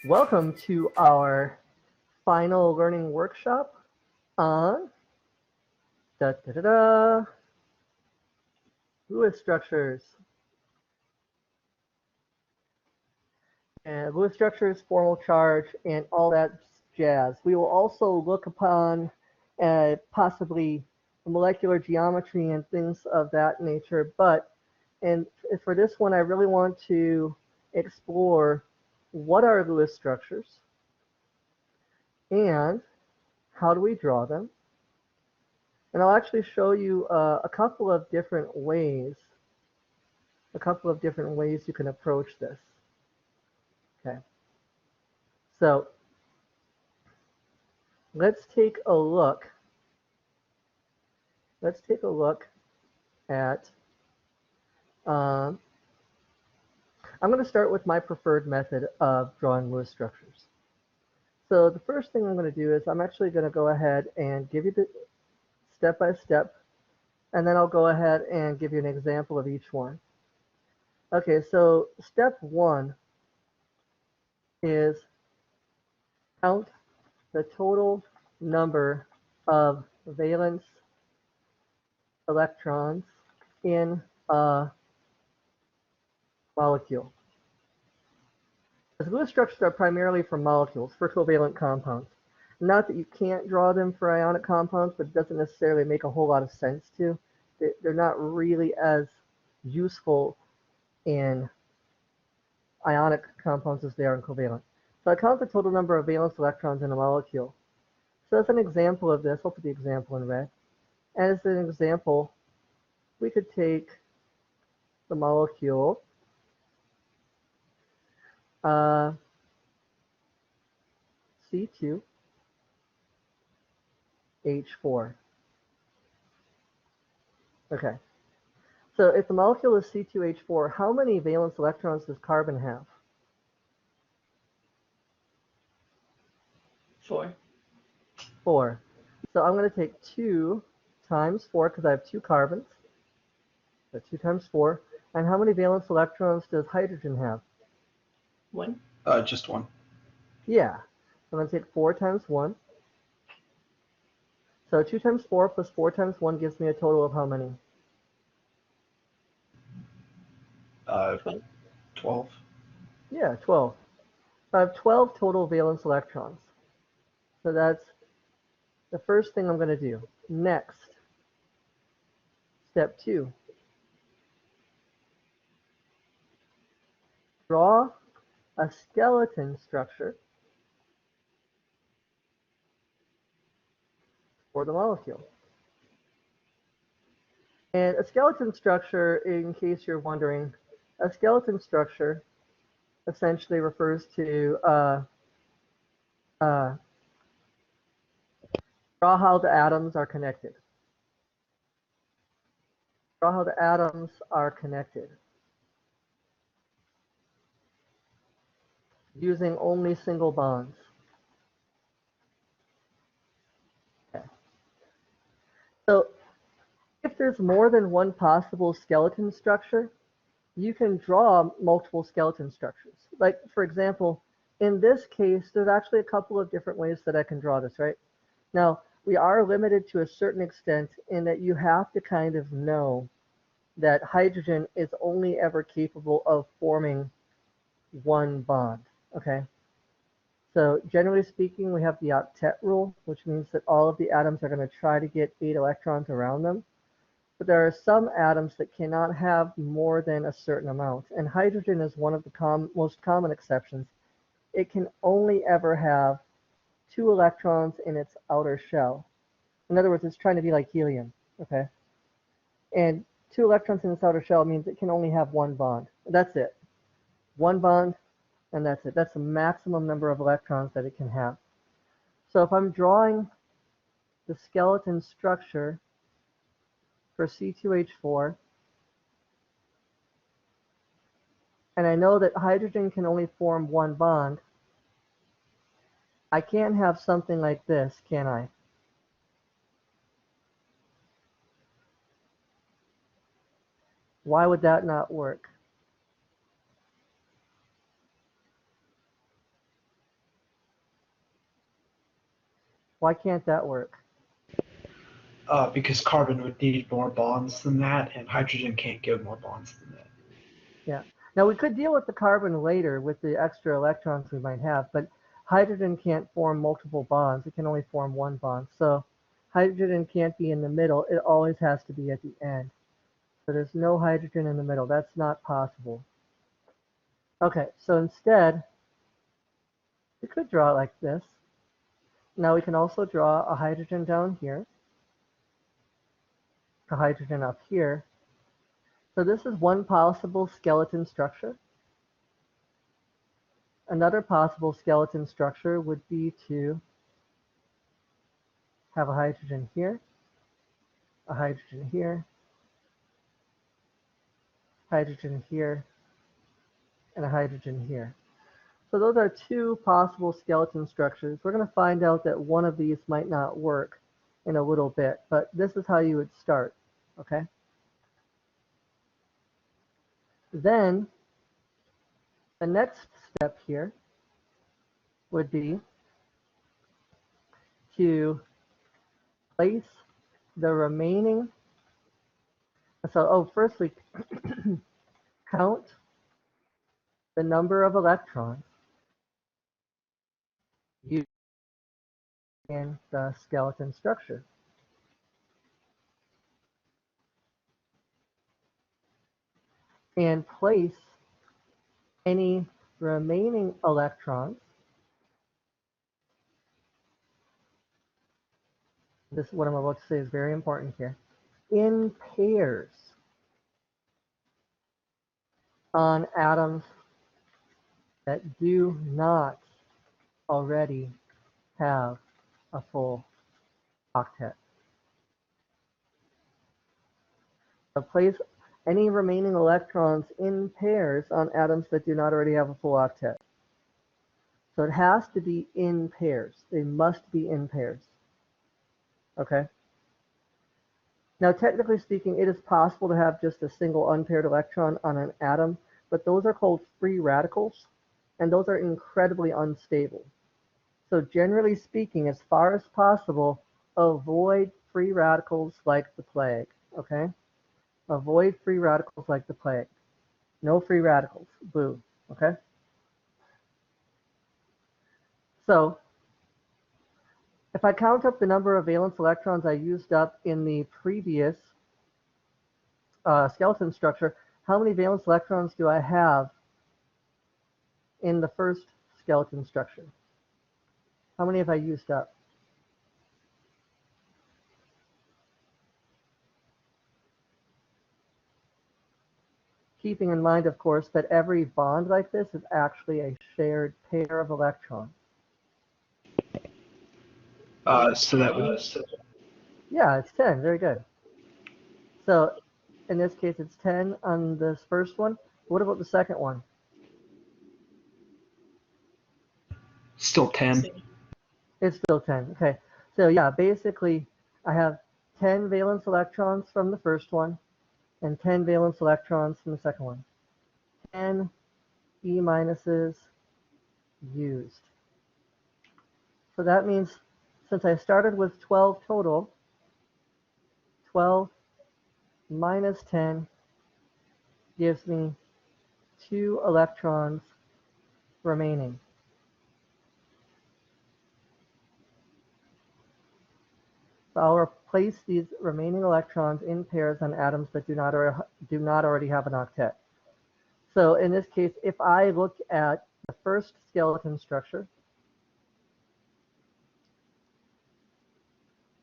Welcome to our final learning workshop on Lewis structures. And Lewis structures, formal charge, and all that jazz. We will also look upon possibly molecular geometry and things of that nature. And for this one, I really want to explore what are Lewis structures and how do we draw them. And I'll actually show you a couple of different ways you can approach this. Okay. So let's take a look at, I'm going to start with my preferred method of drawing Lewis structures. So the first thing I'm going to do is I'm actually going to go ahead and give you the step by step, and then I'll go ahead and give you an example of each one. Okay, so step one is count the total number of valence electrons in a molecule. As Lewis structures are primarily for molecules, for covalent compounds. Not that you can't draw them for ionic compounds, but it doesn't necessarily make a whole lot of sense to. They're not really as useful in ionic compounds as they are in covalent. So I count the total number of valence electrons in a molecule. So as an example of this, I'll put the example in red. As an example, we could take the molecule C2H4. Okay. So if the molecule is C2H4, how many valence electrons does carbon have? 4. 4. So I'm going to take 2 times 4 because I have 2 carbons. So 2 times 4. And how many valence electrons does hydrogen have? 1. Just 1. Yeah. So I'm going to take 4 times 1. So 2 times 4 plus 4 times 1 gives me a total of how many? 12. Yeah, 12. So I have 12 total valence electrons. So that's the first thing I'm going to do. Next, step 2. Draw a skeleton structure for the molecule. And a skeleton structure, in case you're wondering, a skeleton structure essentially refers to draw how the atoms are connected. Draw how the atoms are connected using only single bonds. Okay. So if there's more than one possible skeleton structure, you can draw multiple skeleton structures. Like, for example, in this case, there's actually a couple of different ways that I can draw this, right? Now, we are limited to a certain extent in that you have to kind of know that hydrogen is only ever capable of forming one bond, okay? So generally speaking, we have the octet rule, which means that all of the atoms are going to try to get 8 electrons around them. But there are some atoms that cannot have more than a certain amount. And hydrogen is one of the most common exceptions. It can only ever have 2 electrons in its outer shell. In other words, it's trying to be like helium, okay? And 2 electrons in its outer shell means it can only have 1 bond. That's it. 1 bond, and that's it. That's the maximum number of electrons that it can have. So if I'm drawing the skeleton structure for C2H4, and I know that hydrogen can only form 1 bond, I can't have something like this, can I? Why would that not work? Why can't that work? Because carbon would need more bonds than that, and hydrogen can't give more bonds than that. Yeah. Now we could deal with the carbon later with the extra electrons we might have, but hydrogen can't form multiple bonds. It can only form one bond. So hydrogen can't be in the middle. It always has to be at the end. So there's no hydrogen in the middle. That's not possible. Okay, so instead, we could draw it like this. Now we can also draw a hydrogen down here, a hydrogen up here. So this is one possible skeleton structure. Another possible skeleton structure would be to have a hydrogen here, a hydrogen here, hydrogen here, and a hydrogen here. So those are two possible skeleton structures. We're going to find out that one of these might not work in a little bit, but this is how you would start, okay? Then the next step here would be to place the remaining, first we count the number of electrons used in the skeleton structure. And place any remaining electrons, this is what I'm about to say is very important here, in pairs on atoms that do not already have a full octet. So place any remaining electrons in pairs on atoms that do not already have a full octet. So it has to be in pairs. They must be in pairs. Okay? Now, technically speaking, it is possible to have just a single unpaired electron on an atom, but those are called free radicals, and those are incredibly unstable. So generally speaking, as far as possible, avoid free radicals like the plague, okay? Avoid free radicals like the plague. No free radicals, boo, okay? So if I count up the number of valence electrons I used up in the previous skeleton structure, how many valence electrons do I have in the first skeleton structure? How many have I used up? Keeping in mind, of course, that every bond like this is actually a shared pair of electrons. So that would. Yeah, it's 10. Very good. So in this case, it's 10 on this first one. What about the second one? Still 10. It's still 10. Okay. So yeah, basically, I have 10 valence electrons from the first one and 10 valence electrons from the second one. 10 E minuses used. So that means since I started with 12 total, 12 minus 10 gives me 2 electrons remaining. So I'll replace these remaining electrons in pairs on atoms that do not already have an octet. So in this case, if I look at the first skeleton structure,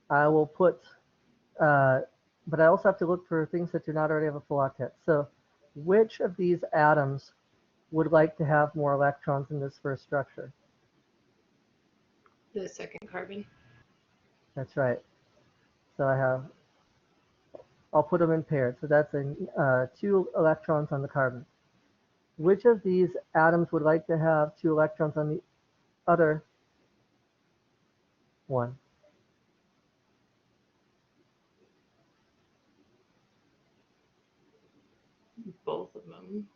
I will put, but I also have to look for things that do not already have a full octet. So which of these atoms would like to have more electrons in this first structure? The second carbon. That's right. So I'll put them in pairs. So that's 2 electrons on the carbon. Which of these atoms would like to have 2 electrons on the other one? Both of them.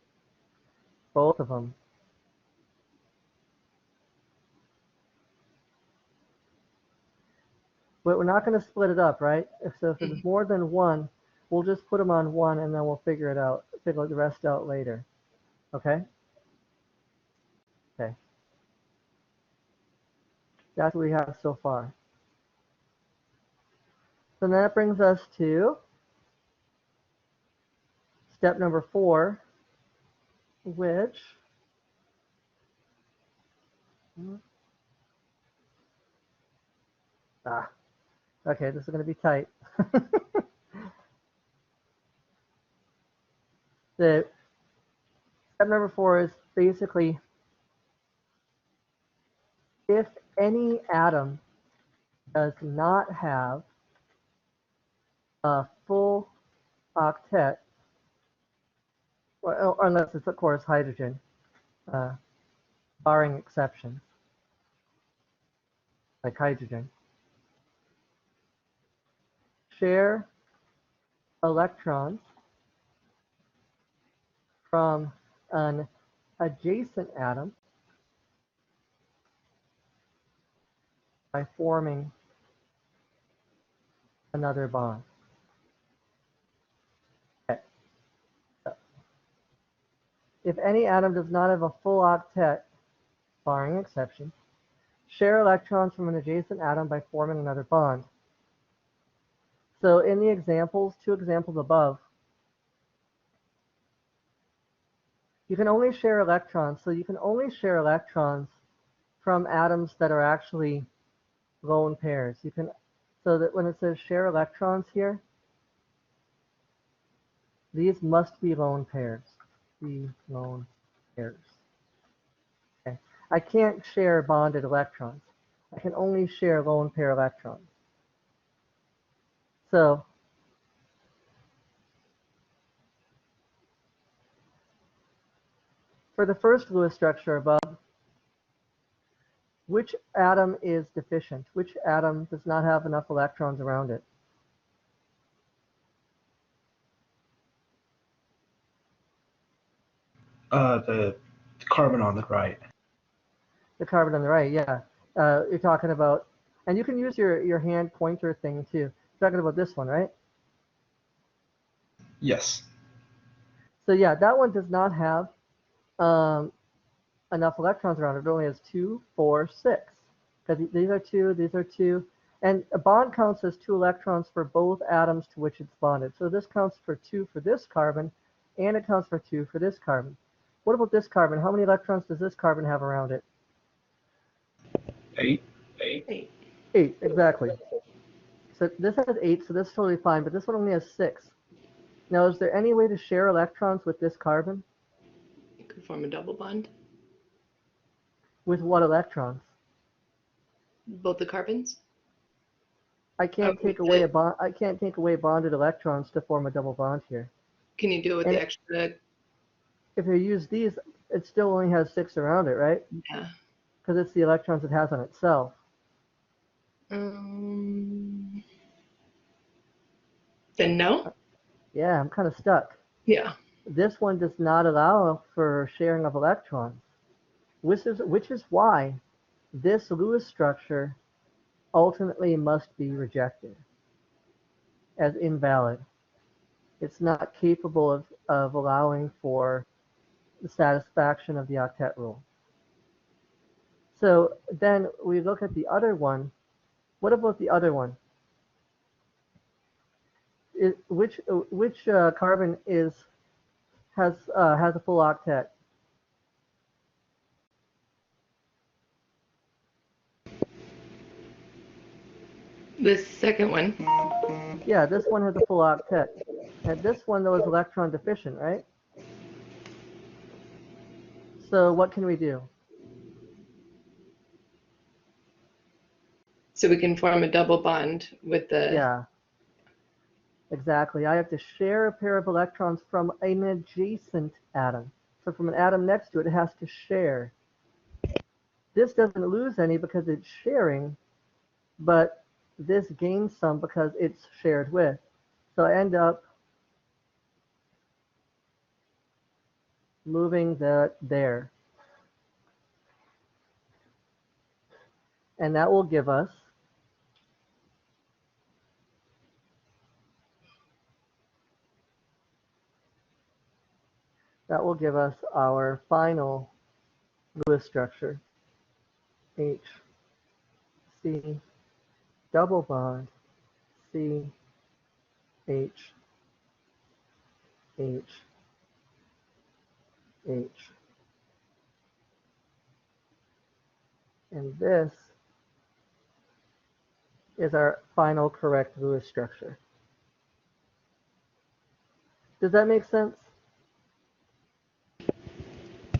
Both of them. But we're not going to split it up, right? So if it's more than one, we'll just put them on one and then we'll figure it out, figure the rest out later. Okay? Okay. That's what we have so far. So that brings us to step number 4, which okay, this is going to be tight. The step number 4 is basically if any atom does not have a full octet, or unless it's of course hydrogen, barring exceptions, like hydrogen, share electrons from an adjacent atom by forming another bond. Okay. So, if any atom does not have a full octet, barring exceptions, share electrons from an adjacent atom by forming another bond. So in the examples, 2 examples above, you can only share electrons. So you can only share electrons from atoms that are actually lone pairs. You can, so that when it says share electrons here, these must be lone pairs. Be lone pairs. Okay. I can't share bonded electrons. I can only share lone pair electrons. So for the first Lewis structure above, which atom is deficient? Which atom does not have enough electrons around it? The carbon on the right. The carbon on the right, yeah. You're talking about, and you can use your hand pointer thing too. You're talking about this one, right? Yes. So yeah, that one does not have enough electrons around it. It only has 2, 4, 6. Because these are 2, these are 2. And a bond counts as 2 electrons for both atoms to which it's bonded. So this counts for 2 for this carbon, and it counts for 2 for this carbon. What about this carbon? How many electrons does this carbon have around it? 8. 8. 8, exactly. So this has 8, so this is totally fine, but this one only has 6. Now, is there any way to share electrons with this carbon? You could form a double bond. With what electrons? Both the carbons? I can't take away a bond. I can't take away bonded electrons to form a double bond here. Can you do it with And the extra? if you use these, it still only has 6 around it, right? Yeah. Because it's the electrons it has on itself. Then no? Yeah, I'm kind of stuck. Yeah. This one does not allow for sharing of electrons, which is why this Lewis structure ultimately must be rejected as invalid. It's not capable of allowing for the satisfaction of the octet rule. So then we look at the other one. What about the other one? Which carbon has a full octet? The second one. Yeah, this one has a full octet. And this one though is electron deficient, right? So what can we do? So we can form a double bond with the. Yeah, exactly. I have to share a pair of electrons from an adjacent atom. So from an atom next to it, it has to share. This doesn't lose any because it's sharing, but this gains some because it's shared with. So I end up moving that there. And that will give us That will give us our final Lewis structure. H, C, double bond, C, H, H, H. And this is our final correct Lewis structure. Does that make sense?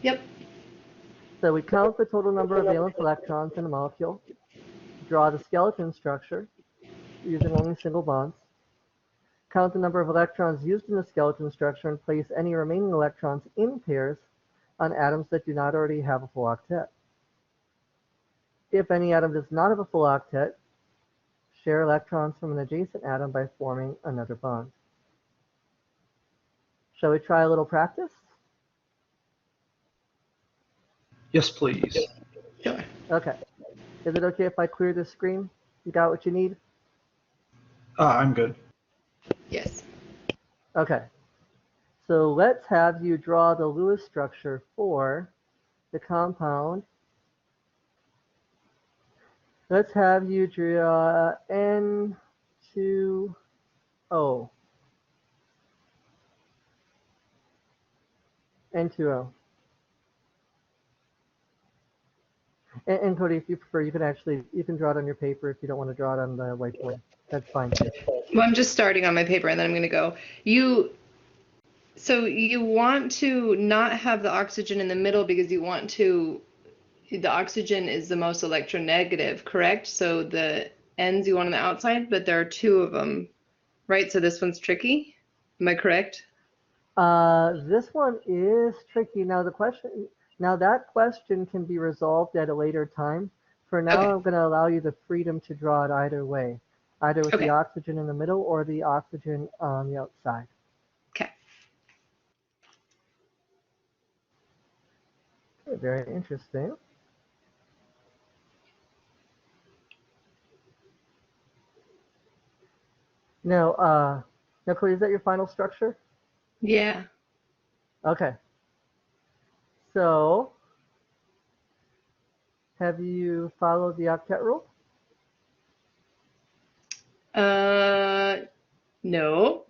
Yep. So we count the total number of valence electrons in a molecule, draw the skeleton structure using only single bonds, count the number of electrons used in the skeleton structure, and place any remaining electrons in pairs on atoms that do not already have a full octet. If any atom does not have a full octet, share electrons from an adjacent atom by forming another bond. Shall we try a little practice? Yes, please. Sure. Okay. Is it okay if I clear the screen? You got what you need? I'm good. Yes. Okay. So let's have you draw the Lewis structure for the compound. Let's have you draw N2O. N2O. And Cody, if you prefer, you can draw it on your paper if you don't want to draw it on the whiteboard. That's fine too. Well, I'm just starting on my paper and then I'm going to go. So you want to not have the oxygen in the middle because the oxygen is the most electronegative, correct? So the ends you want on the outside, but there are two of them, right? So this one's tricky. Am I correct? This one is tricky. Now that question can be resolved at a later time. For now, Okay. I'm going to allow you the freedom to draw it either way, either with the Okay. oxygen in the middle or the oxygen on the outside. Okay. Okay, very interesting. Now, Cody, is that your final structure? Yeah. Okay. So, have you followed the octet rule? No.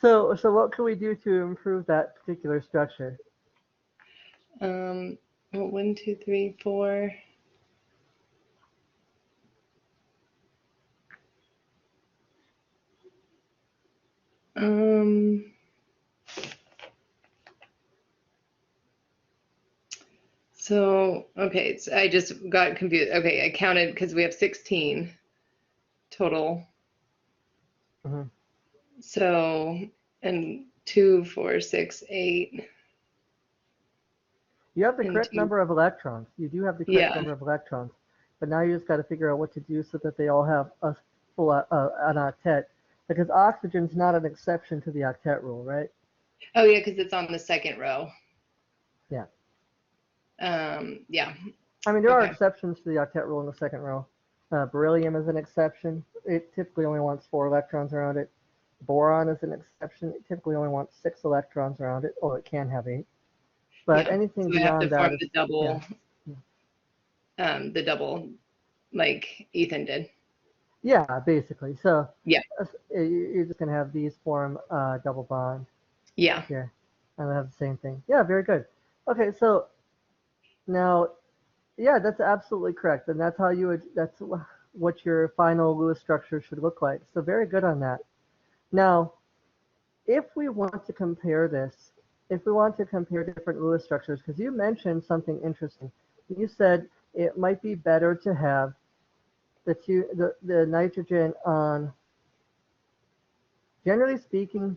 So what can we do to improve that particular structure? Well, 1, 2, 3, 4. So, okay, so I just got confused. Okay, I counted because we have 16 total. Mm-hmm. So, and 2, 4, 6, 8. You have the And correct 2. number of electrons. You do have the correct Yeah. number of electrons, but now you just got to figure out what to do so that they all have a full an octet, because oxygen's not an exception to the octet rule, right? Oh, yeah, because it's on the second row. Yeah. Yeah. I mean, there are Okay. exceptions to the octet rule in the second row. Beryllium is an exception. It typically only wants 4 electrons around it. Boron is an exception. It typically only wants 6 electrons around it, or it can have 8. But Yeah. anything So we have to beyond that form is, the double, yeah. the double like Ethan did. Yeah, basically. So Yeah. you're just going to have these form double bond Yeah. here. And they have the same thing. Yeah, very good. Okay, so now, yeah, that's absolutely correct. And that's how that's what your final Lewis structure should look like. So very good on that. Now, if we want to compare this, if we want to compare different Lewis structures, because you mentioned something interesting. You said it might be better to have the nitrogen on, generally speaking,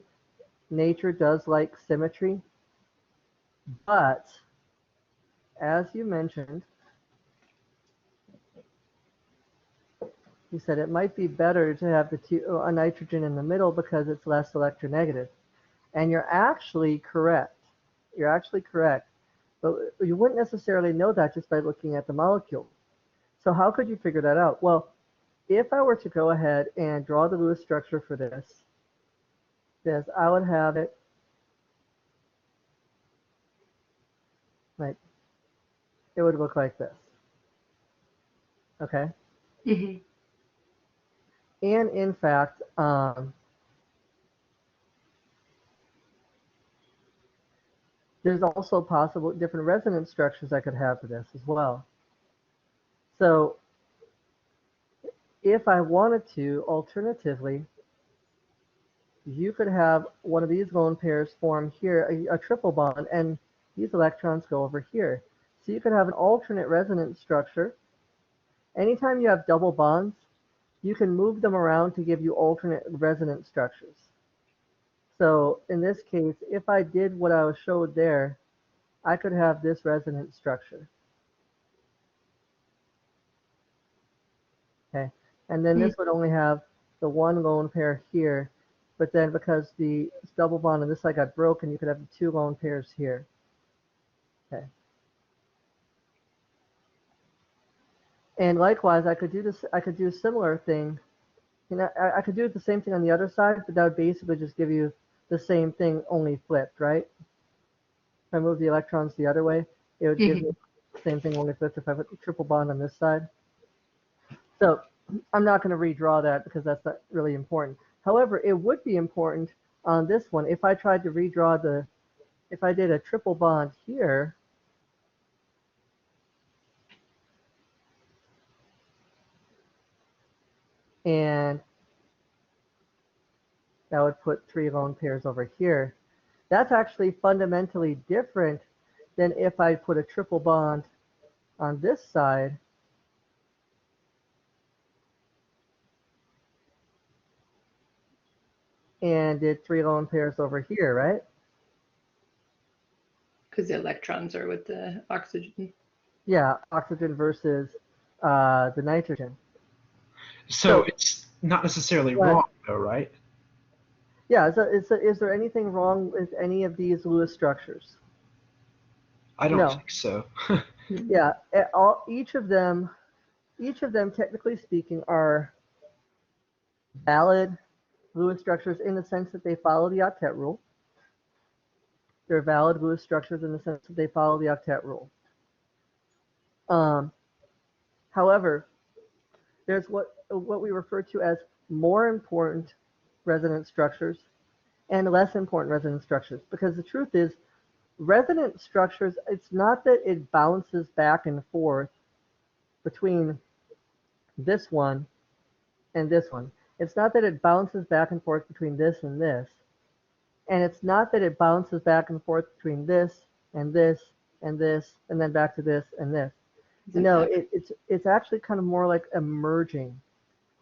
nature does like symmetry, but as you mentioned, you said it might be better to have a nitrogen in the middle because it's less electronegative. And you're actually correct. You're actually correct. But you wouldn't necessarily know that just by looking at the molecule. So how could you figure that out? Well, if I were to go ahead and draw the Lewis structure for this, I would have it like, it would look like this, okay? Hmm. And in fact, there's also possible different resonance structures I could have for this as well. So if I wanted to, alternatively, you could have one of these lone pairs form here, a triple bond, and these electrons go over here. So you could have an alternate resonance structure. Anytime you have double bonds, you can move them around to give you alternate resonance structures. So in this case, if I did what I was showed there, I could have this resonance structure. Okay, and then this would only have the one lone pair here, but then because the double bond on this side got broken, you could have the two lone pairs here. Okay. And likewise, I could do this. I could do a similar thing. You know, I could do the same thing on the other side, but that would basically just give you the same thing, only flipped, right? If I move the electrons the other way, it would give me the same thing, only flipped if I put the triple bond on this side. So I'm not going to redraw that because that's not really important. However, it would be important on this one if I tried to redraw if I did a triple bond here, and that would put three lone pairs over here. That's actually fundamentally different than if I put a triple bond on this side and did three lone pairs over here, right? Because the electrons are with the oxygen. Yeah, oxygen versus the nitrogen. So it's not necessarily wrong, though, right? Yeah, is there anything wrong with any of these Lewis structures? I don't No. think so. Yeah, each of them, technically speaking, are valid Lewis structures in the sense that they follow the octet rule. They're valid Lewis structures in the sense that they follow the octet rule. However, there's what we refer to as more important resonance structures and less important resonance structures. Because the truth is, resonance structures, it's not that it bounces back and forth between this one and this one. It's not that it bounces back and forth between this and this. And it's not that it bounces back and forth between this and this and this and then back to this and this. No, it's actually kind of more like emerging.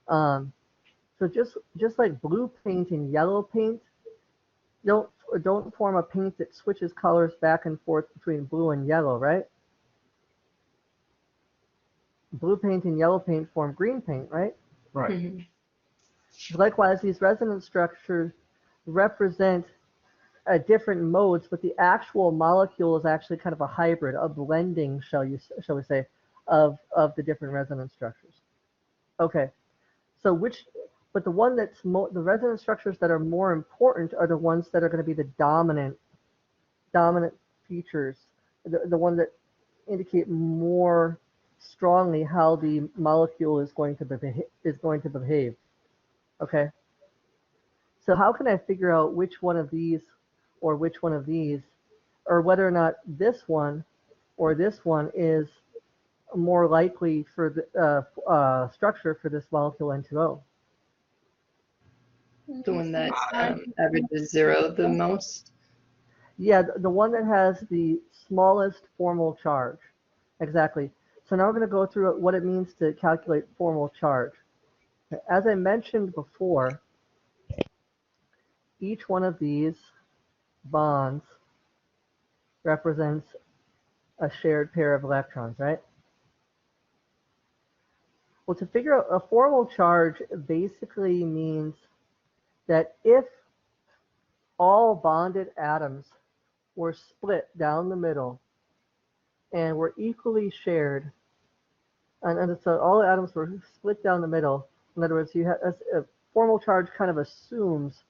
So just like blue paint and yellow paint don't form a paint that switches colors back and forth between blue and yellow, right? Blue paint and yellow paint form green paint, right? Right. Mm-hmm. Likewise, these resonance structures represent different modes, but the actual molecule is actually kind of a hybrid, a blending, shall we say, of the different resonance structures. Okay, so but the one that's the resonance structures that are more important are the ones that are going to be the dominant features, the one that indicate more strongly how the molecule is going to behave. Okay, so how can I figure out which one of these or which one of these, or whether or not this one or this one is more likely for the structure for this molecule N2O? The one that averages 0 the most. Yeah, the one that has the smallest formal charge. Exactly. So now we're going to go through what it means to calculate formal charge. As I mentioned before, each one of these bonds represents a shared pair of electrons, right? Well, to figure out a formal charge basically means that if all bonded atoms were split down the middle and were equally shared, and so all atoms were split down the middle, In other words, you have a formal charge kind of assumes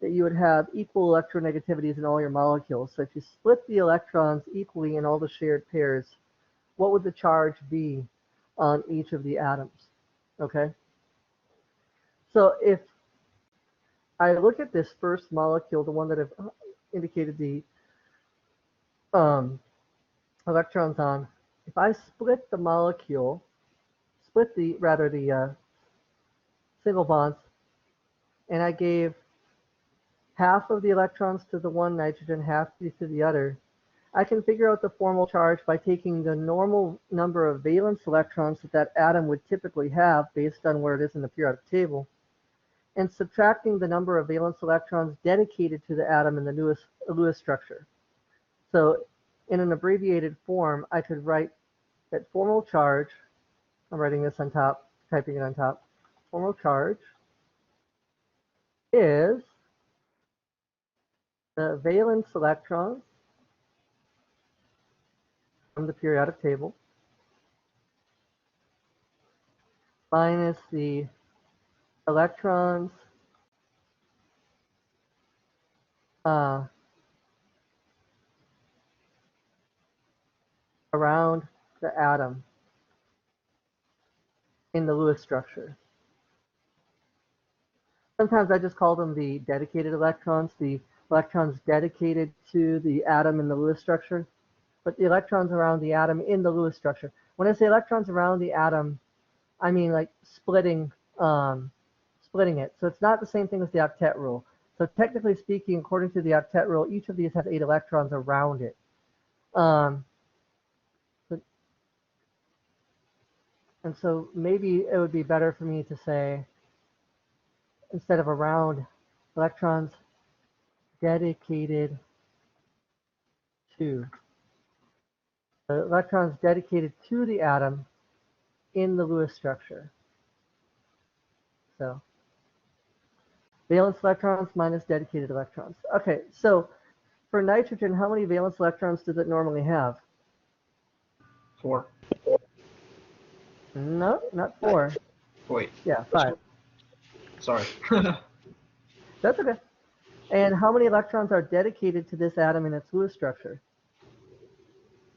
that you would have equal electronegativities in all your molecules. So if you split the electrons equally in all the shared pairs, what would the charge be on each of the atoms? Okay. So if I look at this first molecule, the one that I've indicated the electrons on, if I split the molecule, split the single bonds, and I gave half of the electrons to the one nitrogen, half to the other, I can figure out the formal charge by taking the normal number of valence electrons that that atom would typically have based on where it is in the periodic table, and subtracting the number of valence electrons dedicated to the atom in the Lewis structure. So in an abbreviated form, I could write that formal charge, I'm writing this on top, typing it on top, formal charge is the valence electrons from the periodic table minus the electrons around the atom in the Lewis structure. Sometimes I just call them the dedicated electrons, the electrons dedicated to the atom in the Lewis structure, but the electrons around the atom in the Lewis structure. When I say electrons around the atom, I mean like splitting it. So it's not the same thing as the octet rule. So technically speaking, according to the octet rule, each of these has 8 electrons around it. And so maybe it would be better for me to say, instead of around, electrons dedicated to. The electrons dedicated to the atom in the Lewis structure. So valence electrons minus dedicated electrons. Okay, so for nitrogen, how many valence electrons does it normally have? 4. No, not 4. Wait. Yeah, 5. Sorry. That's okay. And how many electrons are dedicated to this atom in its Lewis structure?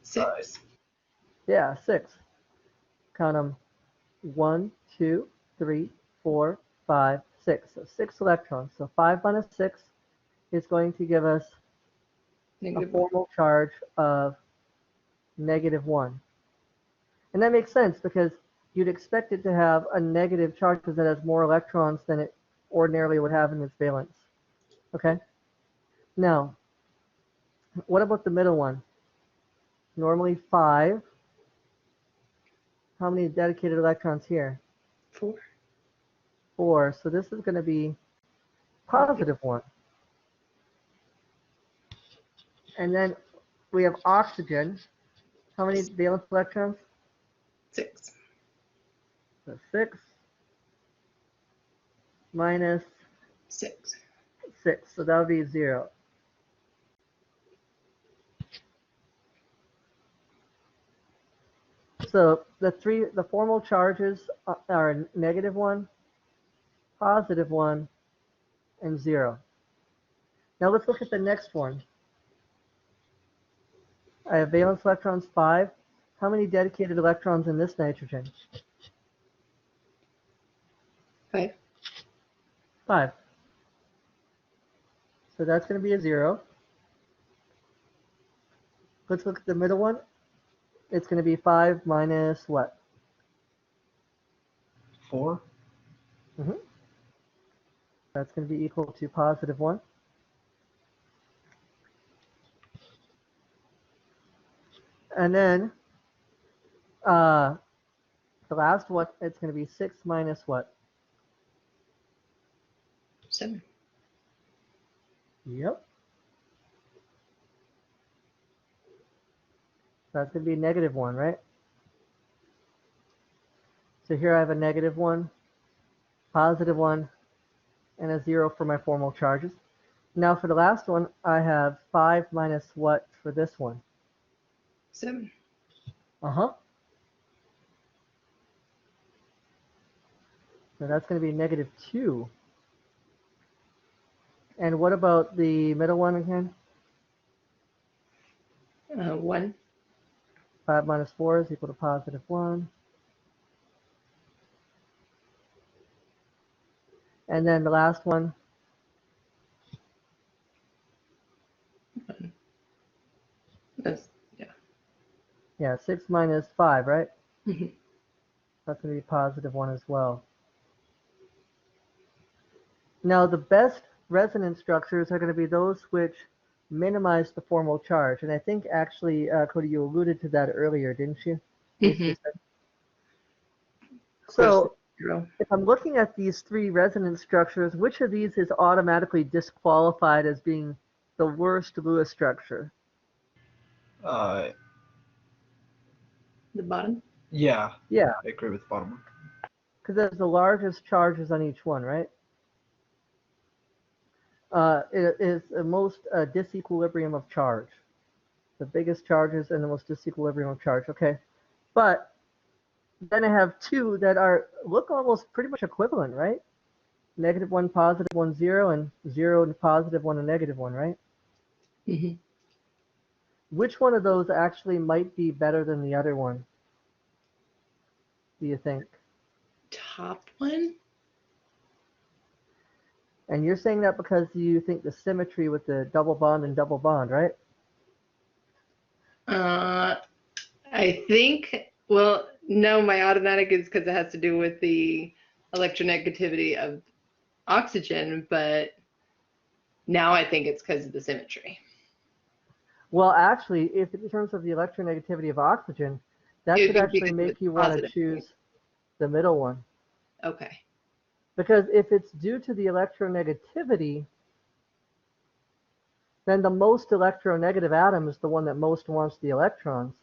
6. Yeah, 6. Count them. 1, 2, 3, 4, 5, 6. So 6 electrons. So 5 minus 6 is going to give us a formal charge of -1. And that makes sense because you'd expect it to have a negative charge because it has more electrons than it ordinarily would have in its valence. Okay? Now, what about the middle one? Normally 5. How many dedicated electrons here? 4. 4. So this is going to be +1. And then we have oxygen. How many valence electrons? 6. So 6 minus 6. 6. So that would be 0. So the formal charges are -1, +1, and 0. Now let's look at the next one. I have valence electrons 5. How many dedicated electrons in this nitrogen? 5. 5. So that's going to be a 0. Let's look at the middle one. It's going to be 5 minus what? 4. That's going to be equal to +1. And then the last one, it's going to be 6 minus what? 7. Yep. That's going to be -1, right? So here I have a -1, +1, and a 0 for my formal charges. Now for the last one, I have 5 minus what for this one? 7. Uh-huh. So that's going to be -2. And what about the middle one again? 1. 5 minus 4 is equal to +1. And then the last one, That's, yeah, 6 minus 5, right? Mhm. That's going to be +1 as well. Now, the best resonance structures are going to be those which minimize the formal charge. And I think actually, Cody, you alluded to that earlier, didn't you? Mhm. Close to So 0. if I'm looking at these three resonance structures, which of these is automatically disqualified as being the worst Lewis structure? Uh, The bottom? yeah, Yeah, I agree with the bottom one. because there's the largest charges on each one, right? It is the most disequilibrium of charge. The biggest charges and the most disequilibrium of charge. Okay, but then I have two that look almost pretty much equivalent, right? -1, +1, 0, and 0 and +1 and -1, right? Hmm. Which one of those actually might be better than the other one, do you think? Top one? And you're saying that because you think the symmetry with the double bond and double bond, right? I think, well, no, my automatic is because it has to do with the electronegativity of oxygen, but now I think it's because of the symmetry. Well, actually, if in terms of the electronegativity of oxygen, that It could would be actually because of make the you want to positive. choose the middle one. Okay. Because if it's due to the electronegativity, then the most electronegative atom is the one that most wants the electrons.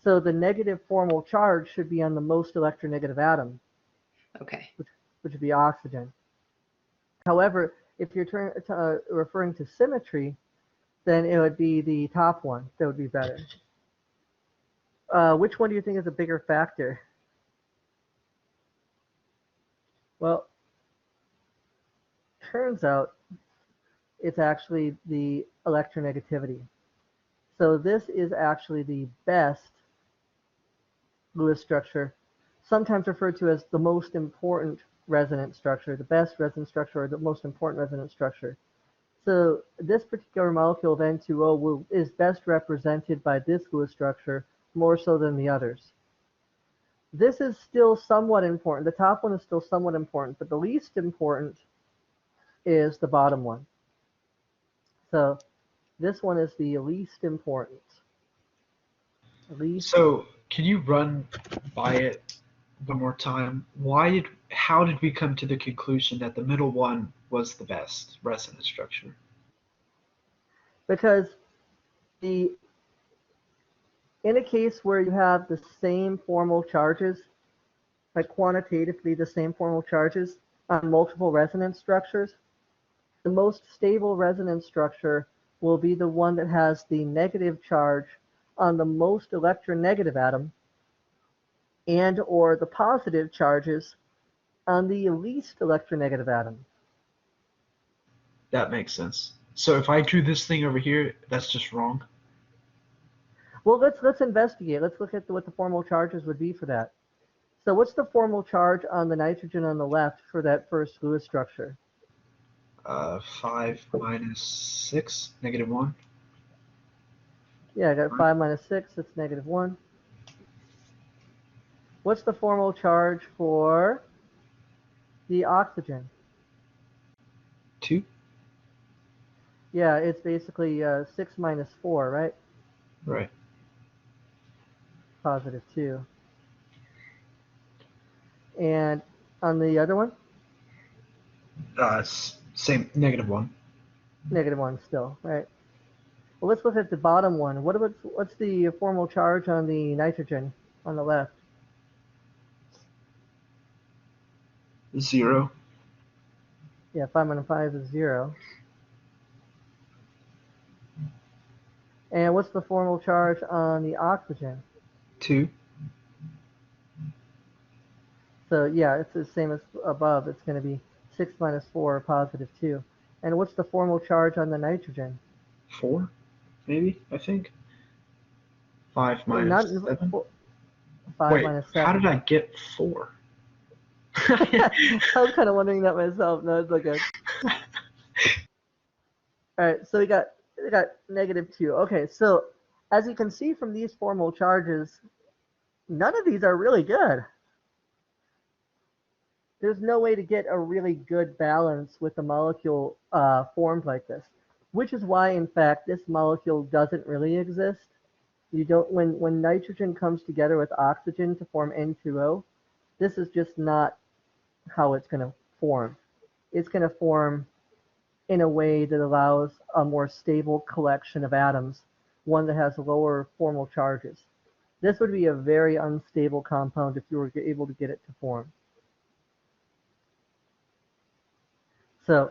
So the negative formal charge should be on the most electronegative atom, Okay. which would be oxygen. However, if you're referring to symmetry, then it would be the top one that would be better. Which one do you think is a bigger factor? Well, turns out it's actually the electronegativity. So this is actually the best Lewis structure, sometimes referred to as the most important resonance structure, the best resonance structure, or the most important resonance structure. So this particular molecule of N2O is best represented by this Lewis structure more so than the others. This is still somewhat important. The top one is still somewhat important, but the least important is the bottom one. So this one is the least important. So, can you run by it one more time? How did we come to the conclusion that the middle one was the best resonance structure? Because the in a case where you have the same formal charges, like quantitatively the same formal charges on multiple resonance structures, the most stable resonance structure will be the one that has the negative charge on the most electronegative atom and or the positive charges on the least electronegative atom. That makes sense. So if I drew this thing over here, that's just wrong. Well, let's investigate. Let's look at what the formal charges would be for that. So what's the formal charge on the nitrogen on the left for that first Lewis structure? 5 minus 6, -1. Yeah, I got 5 minus 6, that's -1. What's the formal charge for the oxygen? 2. Yeah, it's basically 6 minus 4, right? Right. +2. And on the other one, Same, -1. -1 still, right? Well, let's look at the bottom one. What's the formal charge on the nitrogen on the left? 0. Yeah, 5 minus 5 is 0. And what's the formal charge on the oxygen? 2. So yeah, it's the same as above. It's going to be 6 minus 4, positive 2. And what's the formal charge on the nitrogen? 4, maybe, I think. 5 Not minus 7. 5 Wait, minus how 7. did I get 4? I was kind of wondering that myself. No, it's okay. All right, so we got negative 2. Okay, so as you can see from these formal charges, none of these are really good. There's no way to get a really good balance with a molecule formed like this, which is why, in fact, this molecule doesn't really exist. You don't when nitrogen comes together with oxygen to form N2O, this is just not how it's going to form. It's going to form in a way that allows a more stable collection of atoms, one that has lower formal charges. This would be a very unstable compound if you were able to get it to form. So,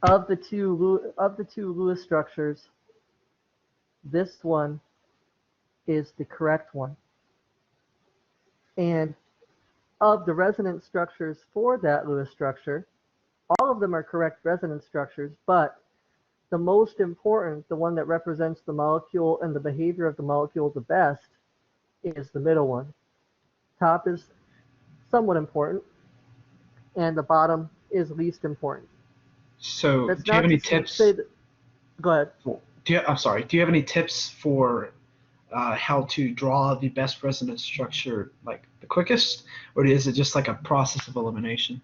of the two Lewis structures, this one is the correct one. And of the resonance structures for that Lewis structure, all of them are correct resonance structures, but the most important, the one that represents the molecule and the behavior of the molecule the best, is the middle one. Top is somewhat important, and the bottom is least important. So, That's do you have not any to tips? say that. Go ahead. I'm sorry. Do you have any tips for how to draw the best resonance structure, like the quickest, or is it just like a process of elimination?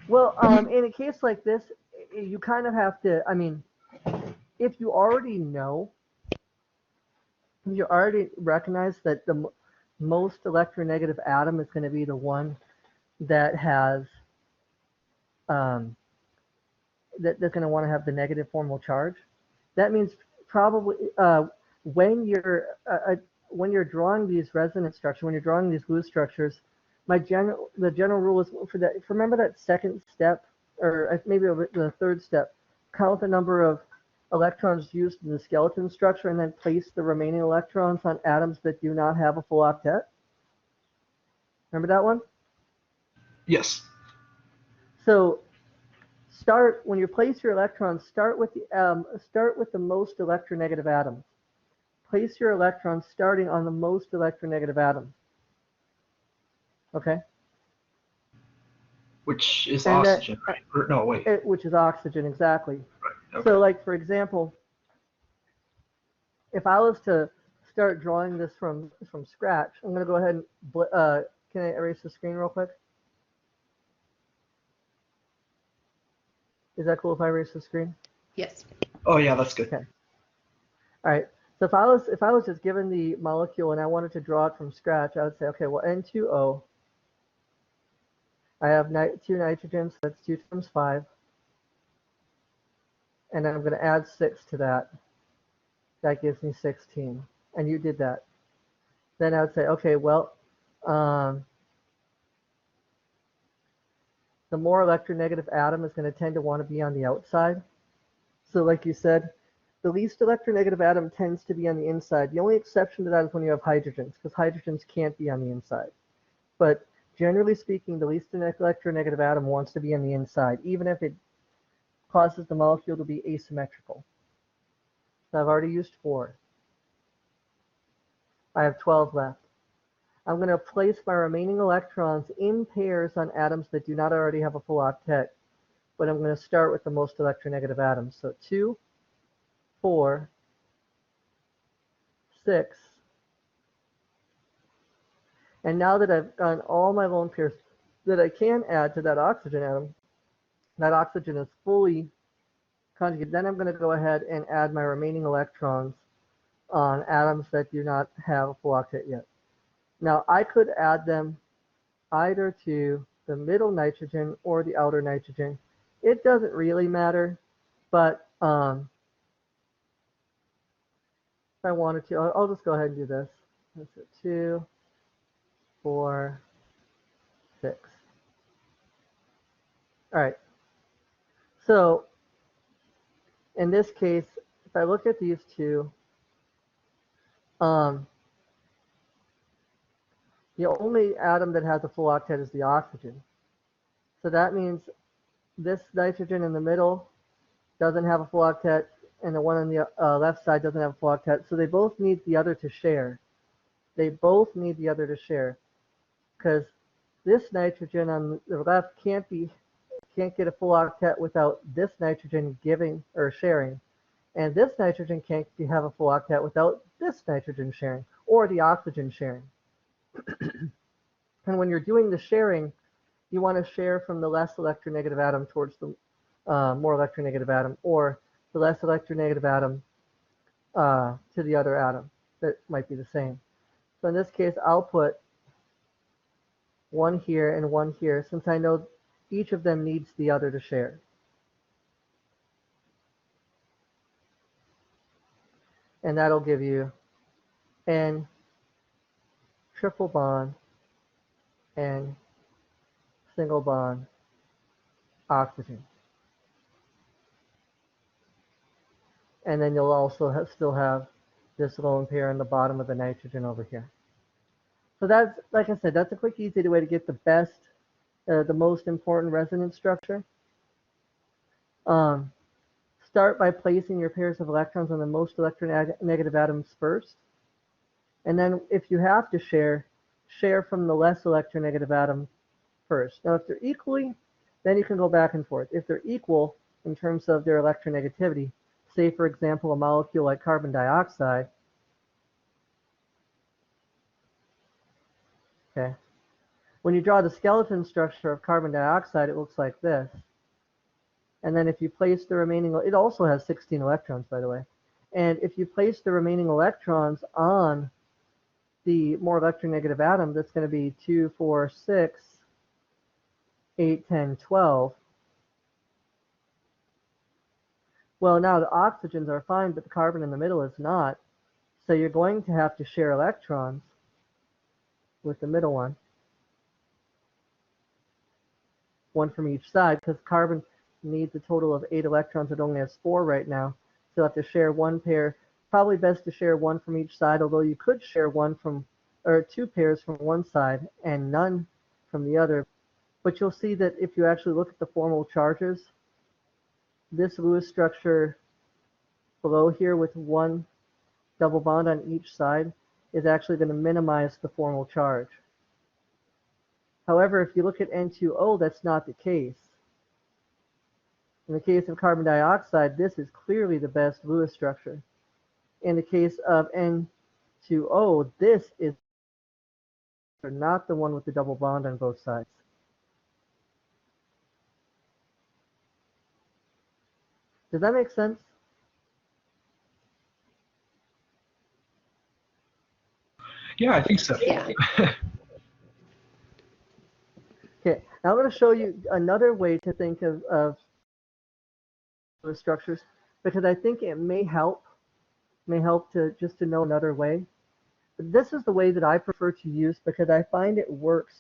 Well, in a case like this, you kind of have to. I mean, if you already know, you already recognize that the most electronegative atom is going to be the one that has that's going to want to have the negative formal charge. That means probably when you're drawing these resonance structures, when you're drawing these Lewis structures, the general rule is for that. Remember that second step, or maybe the third step. Count the number of electrons used in the skeleton structure, and then place the remaining electrons on atoms that do not have a full octet. Remember that one? Yes. So when you place your electrons, start with the most electronegative atom. Place your electrons starting on the most electronegative atom. Okay? Which is And oxygen, right? Or, no, wait. Which is oxygen, exactly. Right. Okay. So, like, for example, if I was to start drawing this from scratch, I'm going to go ahead and, can I erase the screen real quick? Is that cool if I erase the screen? Yes. Oh yeah, that's good. Okay. All right. So if I was just given the molecule and I wanted to draw it from scratch, I would say, okay, well, N2O, I have 2 nitrogens, so that's 2 times 5. And then I'm going to add 6 to that. That gives me 16. And you did that. Then I would say, okay, well, the more electronegative atom is going to tend to want to be on the outside. So like you said, the least electronegative atom tends to be on the inside. The only exception to that is when you have hydrogens, because hydrogens can't be on the inside. But generally speaking, the least electronegative atom wants to be on the inside, even if it causes the molecule to be asymmetrical. So I've already used 4. I have 12 left. I'm going to place my remaining electrons in pairs on atoms that do not already have a full octet, but I'm going to start with the most electronegative atoms. So 2, 4, 6. And now that I've gotten all my lone pairs that I can add to that oxygen atom, that oxygen is fully conjugated. Then I'm going to go ahead and add my remaining electrons on atoms that do not have a full octet yet. Now I could add them either to the middle nitrogen or the outer nitrogen. It doesn't really matter, but if I wanted to, I'll just go ahead and do this. That's it, 2, 4, 6. All right. So in this case, if I look at these two, The only atom that has a full octet is the oxygen. So that means this nitrogen in the middle doesn't have a full octet, and the one on the left side doesn't have a full octet. So they both need the other to share. They both need the other to share, because this nitrogen on the left can't get a full octet without this nitrogen giving or sharing, and this nitrogen can't have a full octet without this nitrogen sharing or the oxygen sharing. And when you're doing the sharing, you want to share from the less electronegative atom towards the more electronegative atom, or the less electronegative atom to the other atom that might be the same. So in this case, I'll put one here and one here, since I know each of them needs the other to share. And that'll give you N triple bond and single bond oxygen. And then you'll also still have this lone pair in the bottom of the nitrogen over here. So that's, like I said, that's a quick, easy way to get the best, the most important resonance structure. Start by placing your pairs of electrons on the most electronegative atoms first. And then if you have to share from the less electronegative atom first. Now, if they're equally, then you can go back and forth. If they're equal in terms of their electronegativity, say, for example, a molecule like carbon dioxide, okay, when you draw the skeleton structure of carbon dioxide, it looks like this. And then if you place the remaining, it also has 16 electrons, by the way. And if you place the remaining electrons on the more electronegative atom, that's going to be 2, 4, 6, 8, 10, 12. Well, now the oxygens are fine, but the carbon in the middle is not. So you're going to have to share electrons with the middle one from each side, because carbon needs a total of 8 electrons. It only has 4 right now. So you'll have to share one pair. Probably best to share one from each side, although you could share one from, or 2 pairs from one side and none from the other. But you'll see that if you actually look at the formal charges, this Lewis structure below here with one double bond on each side is actually going to minimize the formal charge. However, if you look at N2O, that's not the case. In the case of carbon dioxide, this is clearly the best Lewis structure. In the case of N2O, this is not the one with the double bond on both sides. Does that make sense? Yeah, I think so. Yeah. Okay, now I'm going to show you another way to think of structures, because I think it may help to just to know another way. But this is the way that I prefer to use, because I find it works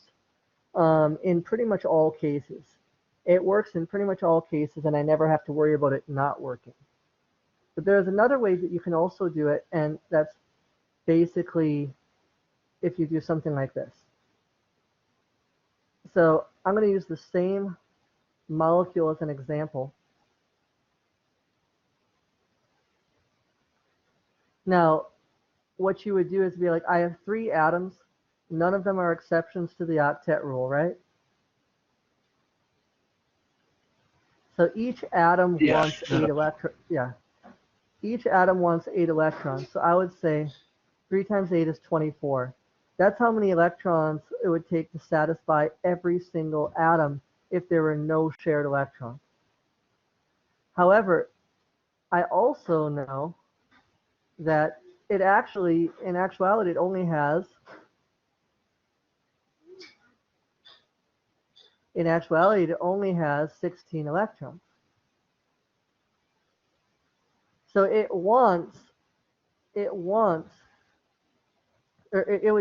in pretty much all cases. It works in pretty much all cases, and I never have to worry about it not working. But there's another way that you can also do it, and that's basically if you do something like this. So I'm going to use the same molecule as an example. Now, what you would do is be like, I have 3 atoms. None of them are exceptions to the octet rule, right? So each atom wants 8 electrons. Yeah. Each atom wants 8 electrons. So I would say 3 times 8 is 24. That's how many electrons it would take to satisfy every single atom if there were no shared electrons. However, I also know that it actually, in actuality, it only has, in actuality, it only has 16 electrons. So it would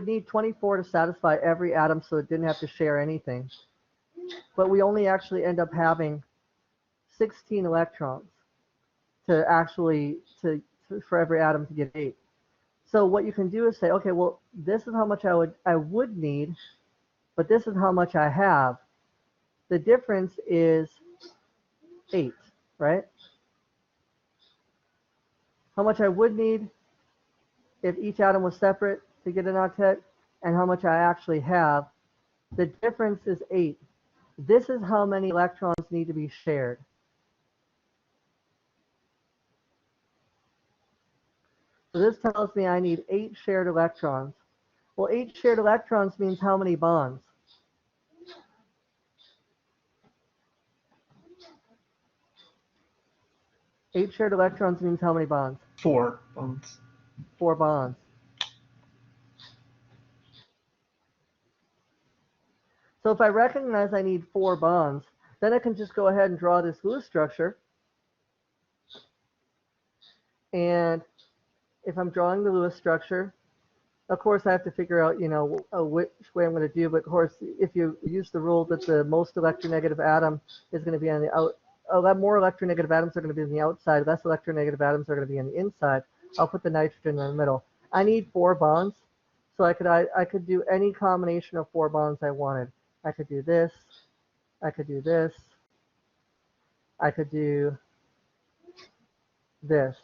need 24 to satisfy every atom, so it didn't have to share anything. But we only actually end up having 16 electrons to actually, for every atom to get 8. So what you can do is say, okay, well, this is how much I would need, but this is how much I have. The difference is 8, right? How much I would need if each atom was separate to get an octet, and how much I actually have. The difference is 8. This is how many electrons need to be shared. So this tells me I need 8 shared electrons. Well, 8 shared electrons means how many bonds? Eight shared electrons means how many bonds? 4 bonds. 4 bonds. So if I recognize I need 4 bonds, then I can just go ahead and draw this Lewis structure. And if I'm drawing the Lewis structure, of course I have to figure out, which way I'm going to do. But of course, if you use the rule that the most electronegative atom is going to be on the out, a lot more electronegative atoms are going to be on the outside, less electronegative atoms are going to be on the inside. I'll put the nitrogen in the middle. I need 4 bonds, so I could do any combination of 4 bonds I wanted. I could do this, I could do this, I could do this.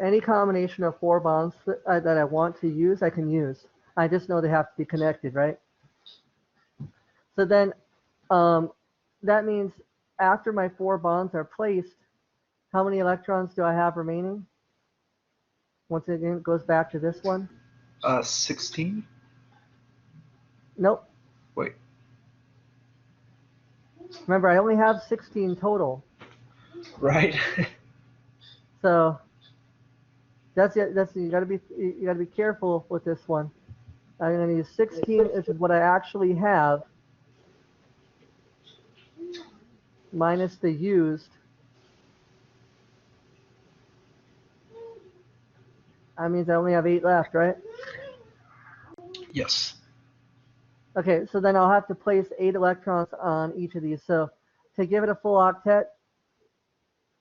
Any combination of 4 bonds that I want to use, I can use. I just know they have to be connected, right? So then that means after my 4 bonds are placed, how many electrons do I have remaining? Once again, it goes back to this one. 16? Nope. Wait. Remember, I only have 16 total. Right. So that's you gotta be careful with this one. I'm gonna use 16, which is what I actually have, minus the used. That means I only have 8 left, right? Yes. Okay, so then I'll have to place 8 electrons on each of these. So to give it a full octet,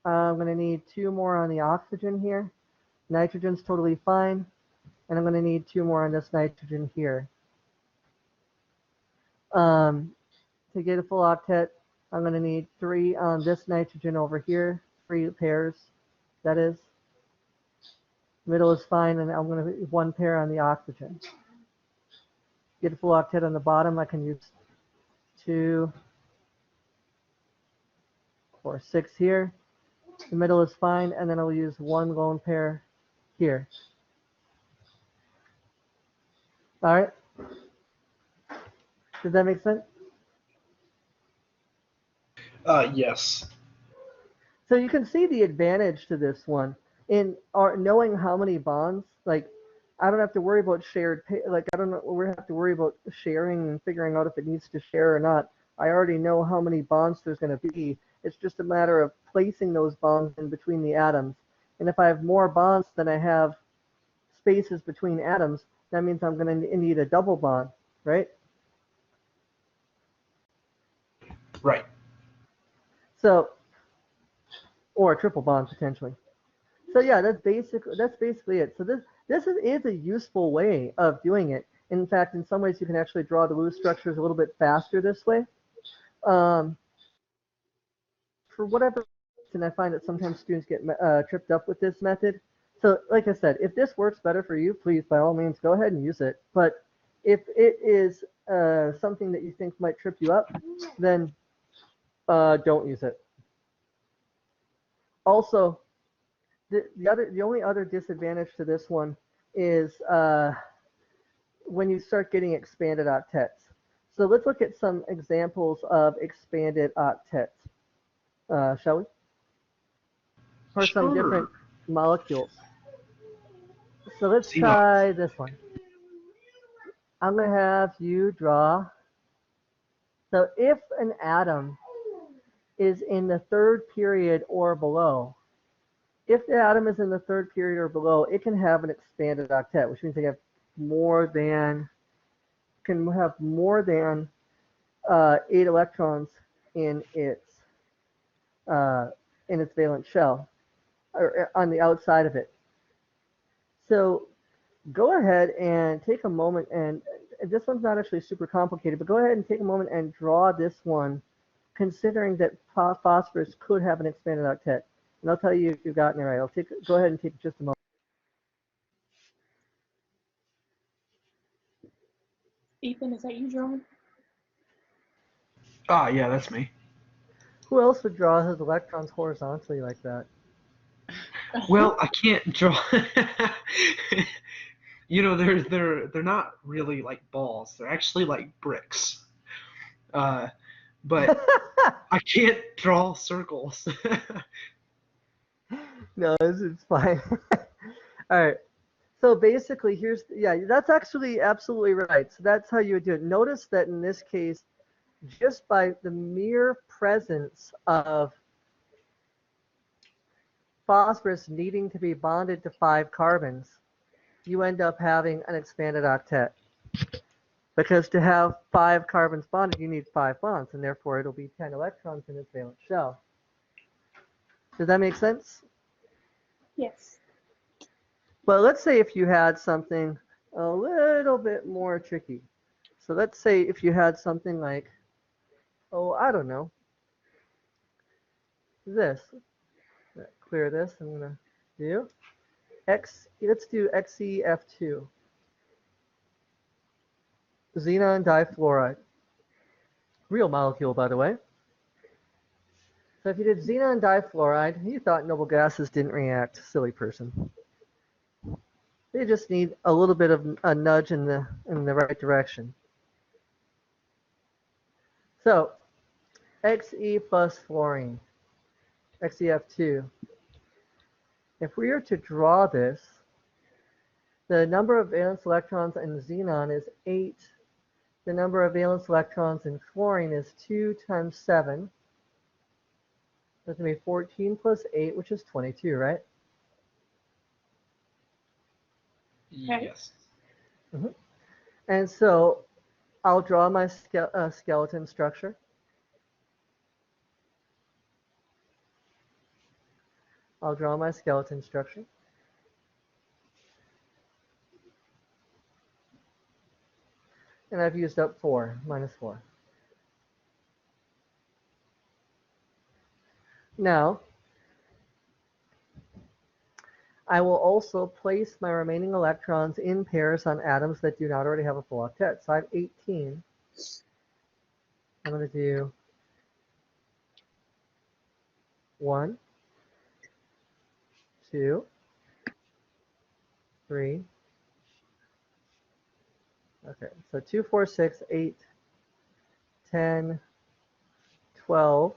I'm going to need 2 more on the oxygen here. Nitrogen's totally fine. And I'm going to need 2 more on this nitrogen here. To get a full octet, I'm going to need 3 on this nitrogen over here. 3 pairs, that is. Middle is fine, and I'm going to 1 pair on the oxygen. Get a full octet on the bottom, I can use 2 or 6 here. The middle is fine, and then I'll use 1 lone pair here. All right? Does that make sense? Yes. So you can see the advantage to this one in knowing how many bonds. Like, I don't have to worry about shared. Like, I don't know. We have to worry about sharing and figuring out if it needs to share or not. I already know how many bonds there's going to be. It's just a matter of placing those bonds in between the atoms. And if I have more bonds than I have spaces between atoms, that means I'm going to need a double bond, right? Right. So, or a triple bond potentially. So yeah, that's basically it. So this is a useful way of doing it. In fact, in some ways, you can actually draw the Lewis structures a little bit faster this way. For whatever reason, I find that sometimes students get tripped up with this method. So like I said, if this works better for you, please, by all means, go ahead and use it. But if it is something that you think might trip you up, then don't use it. Also, the only other disadvantage to this one is when you start getting expanded octets. So let's look at some examples of expanded octets, shall we? For some different molecules. So let's try this one. I'm going to have you draw. So if an atom is in the 3rd period or below, if the atom is in the 3rd period or below, it can have an expanded octet, which means they have more than 8 electrons in its in its valence shell, or on the outside of it. So go ahead and take a moment, and this one's not actually super complicated, but go ahead and take a moment and draw this one, considering that phosphorus could have an expanded octet. And I'll tell you if you've gotten it right. Go ahead and take just a moment. Ethan, is that you drawing? Ah, yeah, that's me. Who else would draw his electrons horizontally like that? Well, I can't draw. You know, they're not really like balls. They're actually like bricks. But I can't draw circles. No, it's fine. All right. So basically, yeah, that's actually absolutely right. So that's how you would do it. Notice that in this case, just by the mere presence of phosphorus needing to be bonded to 5 carbons, you end up having an expanded octet. Because to have 5 carbons bonded, you need 5 bonds, and therefore it'll be 10 electrons in its valence shell. Does that make sense? Yes. Well, let's say if you had something a little bit more tricky. So let's say if you had something like, oh, I don't know, this. Clear this. I'm going to do let's do XeF2. Xenon difluoride. Real molecule, by the way. So if you did xenon difluoride, you thought noble gases didn't react. Silly person. They just need a little bit of a nudge in the right direction. So Xe plus fluorine, XeF2. If we are to draw this, the number of valence electrons in xenon is 8. The number of valence electrons in fluorine is 2 times 7. That's going to be 14 plus 8, which is 22, right? Yes. Mm-hmm. And so I'll draw my skeleton structure. I'll draw my skeleton structure. And I've used up 4, minus 4. Now, I will also place my remaining electrons in pairs on atoms that do not already have a full octet. So I have 18. I'm going to do 1, 2, 3. Okay, so 2, 4, 6, 8, 10, 12.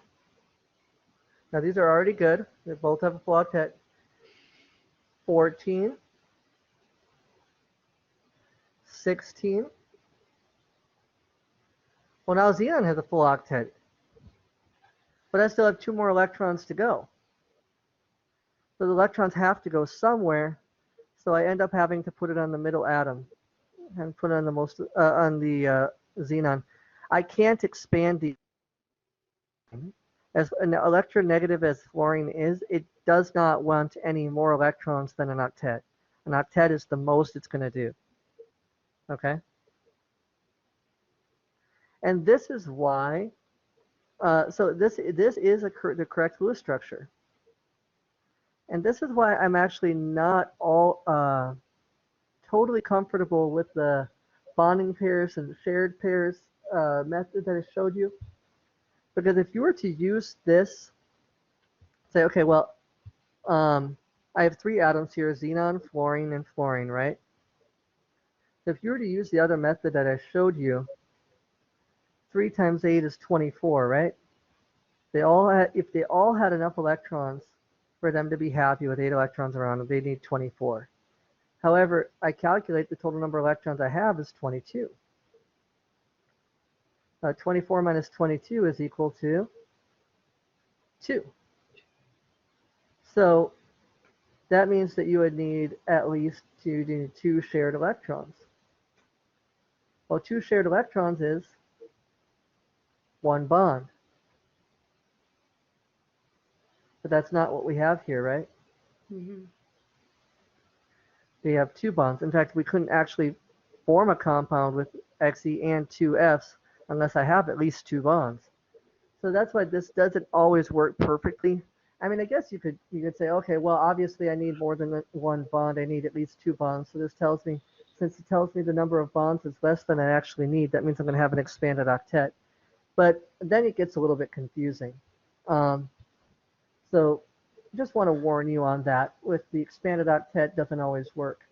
Now these are already good. They both have a full octet. 14, 16. Well, now xenon has a full octet, but I still have 2 more electrons to go. So the electrons have to go somewhere, so I end up having to put it on the middle atom and put it on the xenon. I can't expand the, as an electronegative as fluorine is, it does not want any more electrons than an octet. An octet is the most it's going to do. Okay? And this is why, so this is the correct Lewis structure. And this is why I'm actually not all totally comfortable with the bonding pairs and shared pairs method that I showed you. Because if you were to use this, say, okay, well, I have 3 atoms here, xenon, fluorine, and fluorine, right? So if you were to use the other method that I showed you, 3 times 8 is 24, right? If they all had enough electrons for them to be happy with 8 electrons around them, they need 24. However, I calculate the total number of electrons I have is 22. 24 minus 22 is equal to 2. So that means that you would need at least 2 shared electrons. Well, 2 shared electrons is 1 bond. But that's not what we have here, right? Mhm. We have 2 bonds. In fact, we couldn't actually form a compound with Xe and 2Fs unless I have at least 2 bonds. So that's why this doesn't always work perfectly. I mean, I guess you could say, okay, well, obviously I need more than 1 bond. I need at least 2 bonds. So this tells me, since it tells me the number of bonds is less than I actually need, that means I'm going to have an expanded octet. But then it gets a little bit confusing. So just want to warn you on that. With the expanded octet, doesn't always work.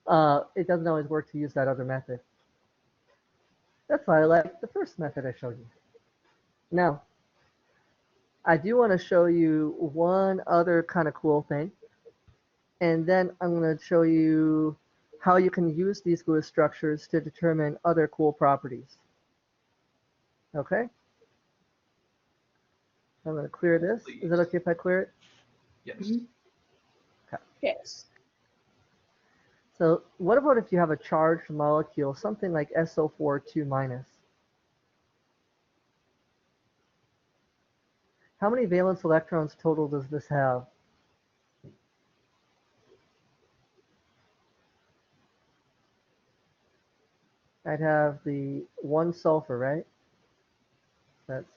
It doesn't always work to use that other method. That's why I like the first method I showed you. Now, I do want to show you one other kind of cool thing. And then I'm going to show you how you can use these Lewis structures to determine other cool properties. Okay? I'm going to clear this. Is it okay if I clear it? Yes. Mhm. Yes. So what about if you have a charged molecule, something like SO4 2-? How many valence electrons total does this have? I'd have the 1 sulfur, right? That's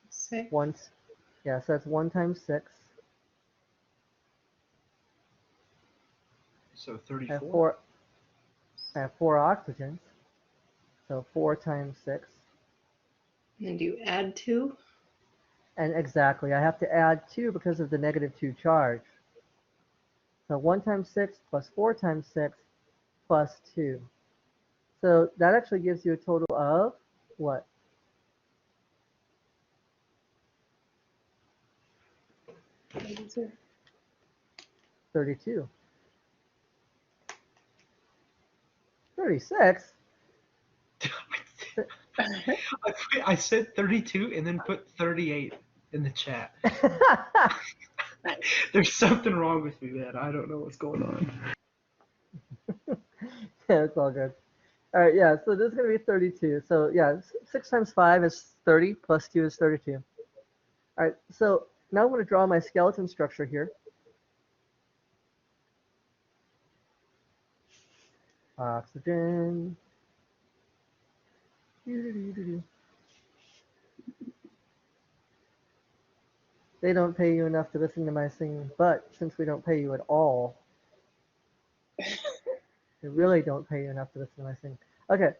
6. 1, yeah, so that's 1 times 6. So I have 34. 4, I have 4 oxygens, so 4 times 6. And then do you add 2? And exactly, I have to add 2 because of the -2 charge. So 1 times 6 plus 4 times 6 plus 2. So that actually gives you a total of what? 32. 32. 36? I said 32 and then put 38 in the chat. There's something wrong with me, man. I don't know what's going on. Yeah, it's all good. All right, yeah, so this is going to be 32. So yeah, 6 times 5 is 30, plus 2 is 32. All right, so now I'm going to draw my skeleton structure here. Oxygen. They don't pay you enough to listen to my singing, but since we don't pay you at all, they really don't pay you enough to listen to my singing. Okay,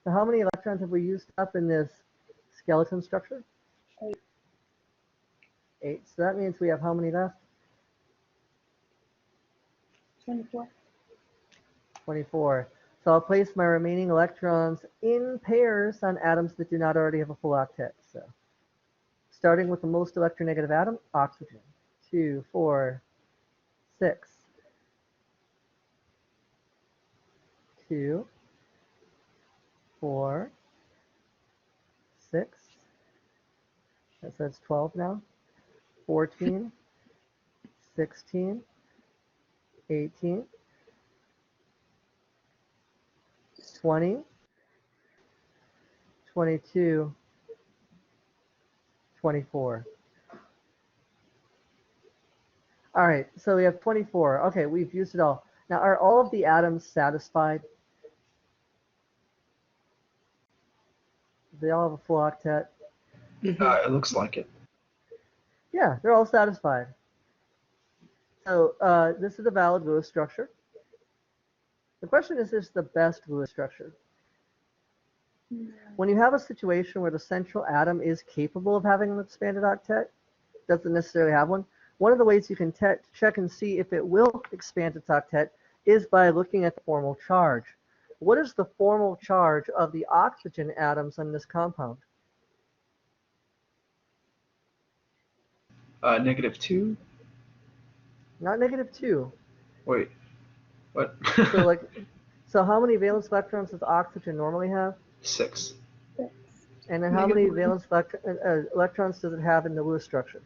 so how many electrons have we used up in this skeleton structure? 8. 8. So that means we have how many left? 24. 24. So I'll place my remaining electrons in pairs on atoms that do not already have a full octet. So starting with the most electronegative atom, oxygen. 2, 4, 6. 2, 4, 6. So that's 12 now. 14, 16, 18, 20, 22, 24. All right, so we have 24. Okay, we've used it all. Now, are all of the atoms satisfied? They all have a full octet? Mhm. It looks like it. Yeah, they're all satisfied. So this is a valid Lewis structure. The question is this the best Lewis structure? When you have a situation where the central atom is capable of having an expanded octet, doesn't necessarily have one of the ways you can check and see if it will expand its octet is by looking at the formal charge. What is the formal charge of the oxygen atoms in this compound? -2. Not -2. Wait, what? So so how many valence electrons does oxygen normally have? 6. 6. And then how many -1. valence electrons does it have in the Lewis structure?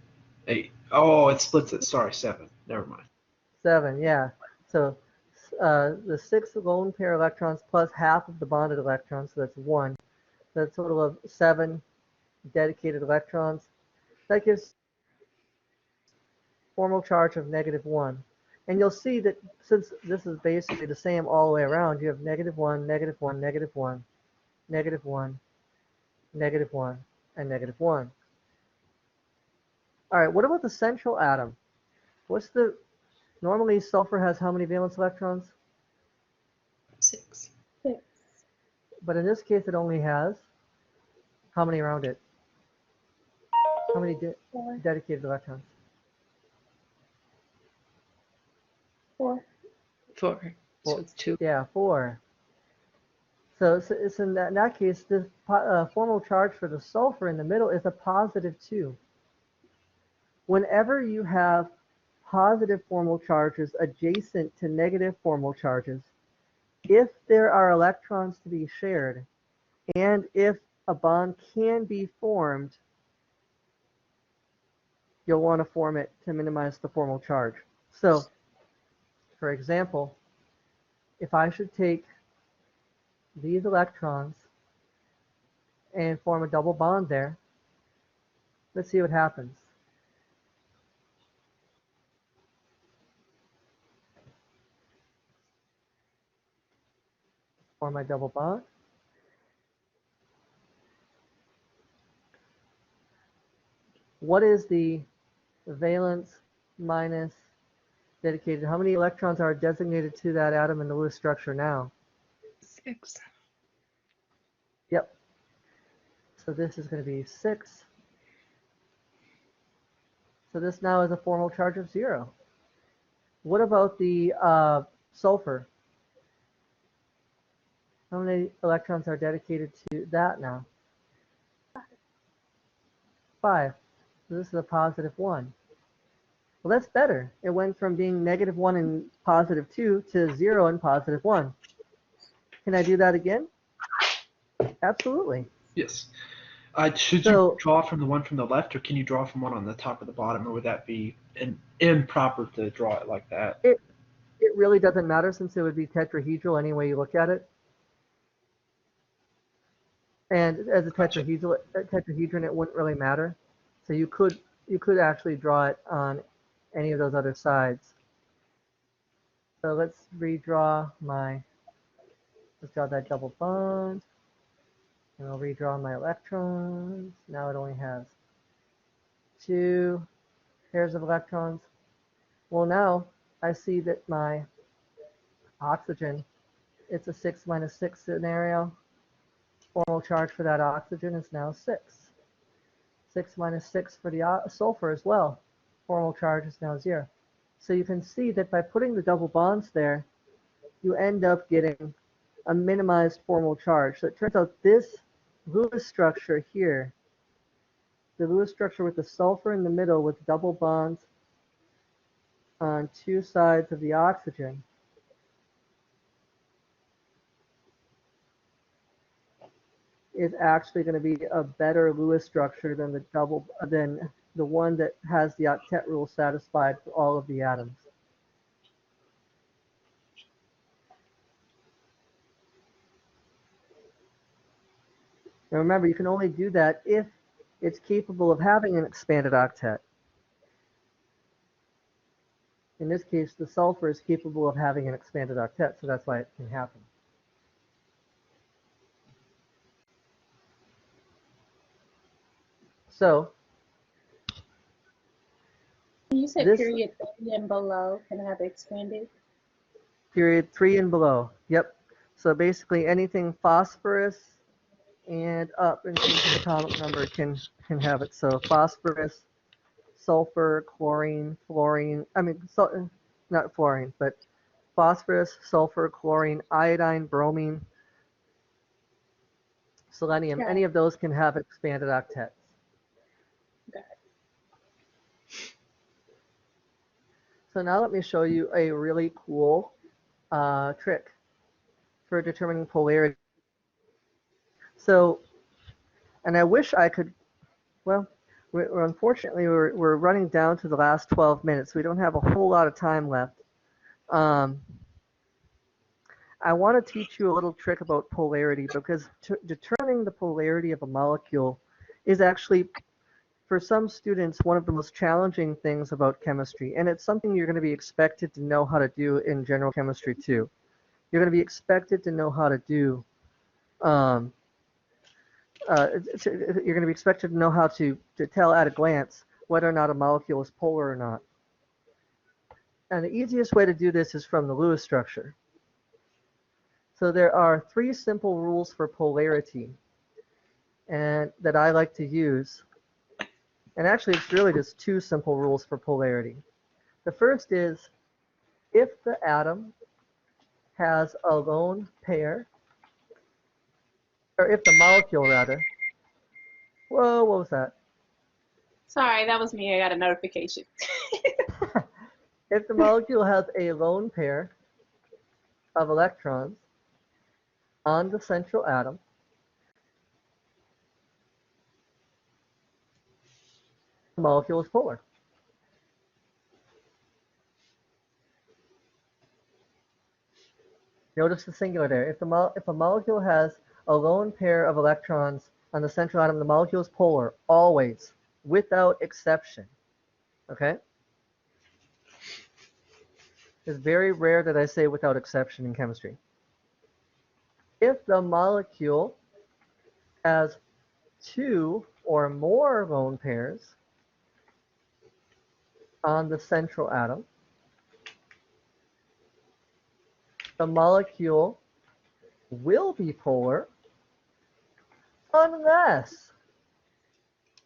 8. Oh, it splits it. Sorry, 7. Never mind. 7, yeah. So the 6 lone pair electrons plus half of the bonded electrons, so that's 1. That's a total of 7 dedicated electrons. That gives formal charge of -1. And you'll see that since this is basically the same all the way around, you have -1, -1, -1, -1, -1, and -1. All right, what about the central atom? Normally sulfur has how many valence electrons? 6. 6. But in this case, it only has how many around it? How many 4. dedicated electrons? 4. 4. So it's 2. Yeah, 4. So it's in that case, the formal charge for the sulfur in the middle is a +2. Whenever you have positive formal charges adjacent to negative formal charges, if there are electrons to be shared, and if a bond can be formed, you'll want to form it to minimize the formal charge. So, for example, if I should take these electrons and form a double bond there, let's see what happens. Form my double bond. What is the valence minus dedicated? How many electrons are designated to that atom in the Lewis structure now? 6. Yep. So this is going to be 6. So this now is a formal charge of 0. What about the sulfur? How many electrons are dedicated to that now? 5. So this is a +1. Well, that's better. It went from being -1 and +2 to 0 and +1. Can I do that again? Absolutely. Yes. Should So- you draw from the one from the left, or can you draw from one on the top or the bottom, or would that be improper to draw it like that? It really doesn't matter since it would be tetrahedral any way you look at it. And as a tetrahedron, it wouldn't really matter. So you could actually draw it on any of those other sides. So let's draw that double bond. And I'll redraw my electrons. Now it only has 2 pairs of electrons. Well, now I see that my oxygen, it's a 6 - 6 scenario. Formal charge for that oxygen is now 6. 6 - 6 for the sulfur as well. Formal charge is now 0. So you can see that by putting the double bonds there, you end up getting a minimized formal charge. So it turns out this Lewis structure here, the Lewis structure with the sulfur in the middle with double bonds on 2 sides of the oxygen, is actually going to be a better Lewis structure than the one that has the octet rule satisfied for all of the atoms. Now remember, you can only do that if it's capable of having an expanded octet. In this case, the sulfur is capable of having an expanded octet, so that's why it can happen. So, You said This- period 3 and below can have expanded. period 3 and below. Yep. So basically anything phosphorus and up in terms of atomic number can have it. So phosphorus, sulfur, chlorine, fluorine, not fluorine, but phosphorus, sulfur, chlorine, iodine, bromine, selenium, Got any of those can have expanded octets. Got it. So now let me show you a really cool trick for determining polarity. So, and I wish I could, well, unfortunately we're running down to the last 12 minutes. We don't have a whole lot of time left. I want to teach you a little trick about polarity because determining the polarity of a molecule is actually for some students, one of the most challenging things about chemistry, and it's something you're going to be expected to know how to do in general chemistry too. You're going to be expected to know how to do, um, you're going to be expected to know how to tell at a glance whether or not a molecule is polar or not. And the easiest way to do this is from the Lewis structure. So there are 3 simple rules for polarity and that I like to use. And actually, it's really just 2 simple rules for polarity. The first is if the atom has a lone pair, or if the molecule rather, whoa, what was that? Sorry, that was me. I got a notification. If the molecule has a lone pair of electrons on the central atom, the molecule is polar. Notice the singular there. If a molecule has a lone pair of electrons on the central atom, the molecule is polar, always, without exception. Okay? It's very rare that I say without exception in chemistry. If the molecule has 2 or more lone pairs on the central atom, the molecule will be polar unless,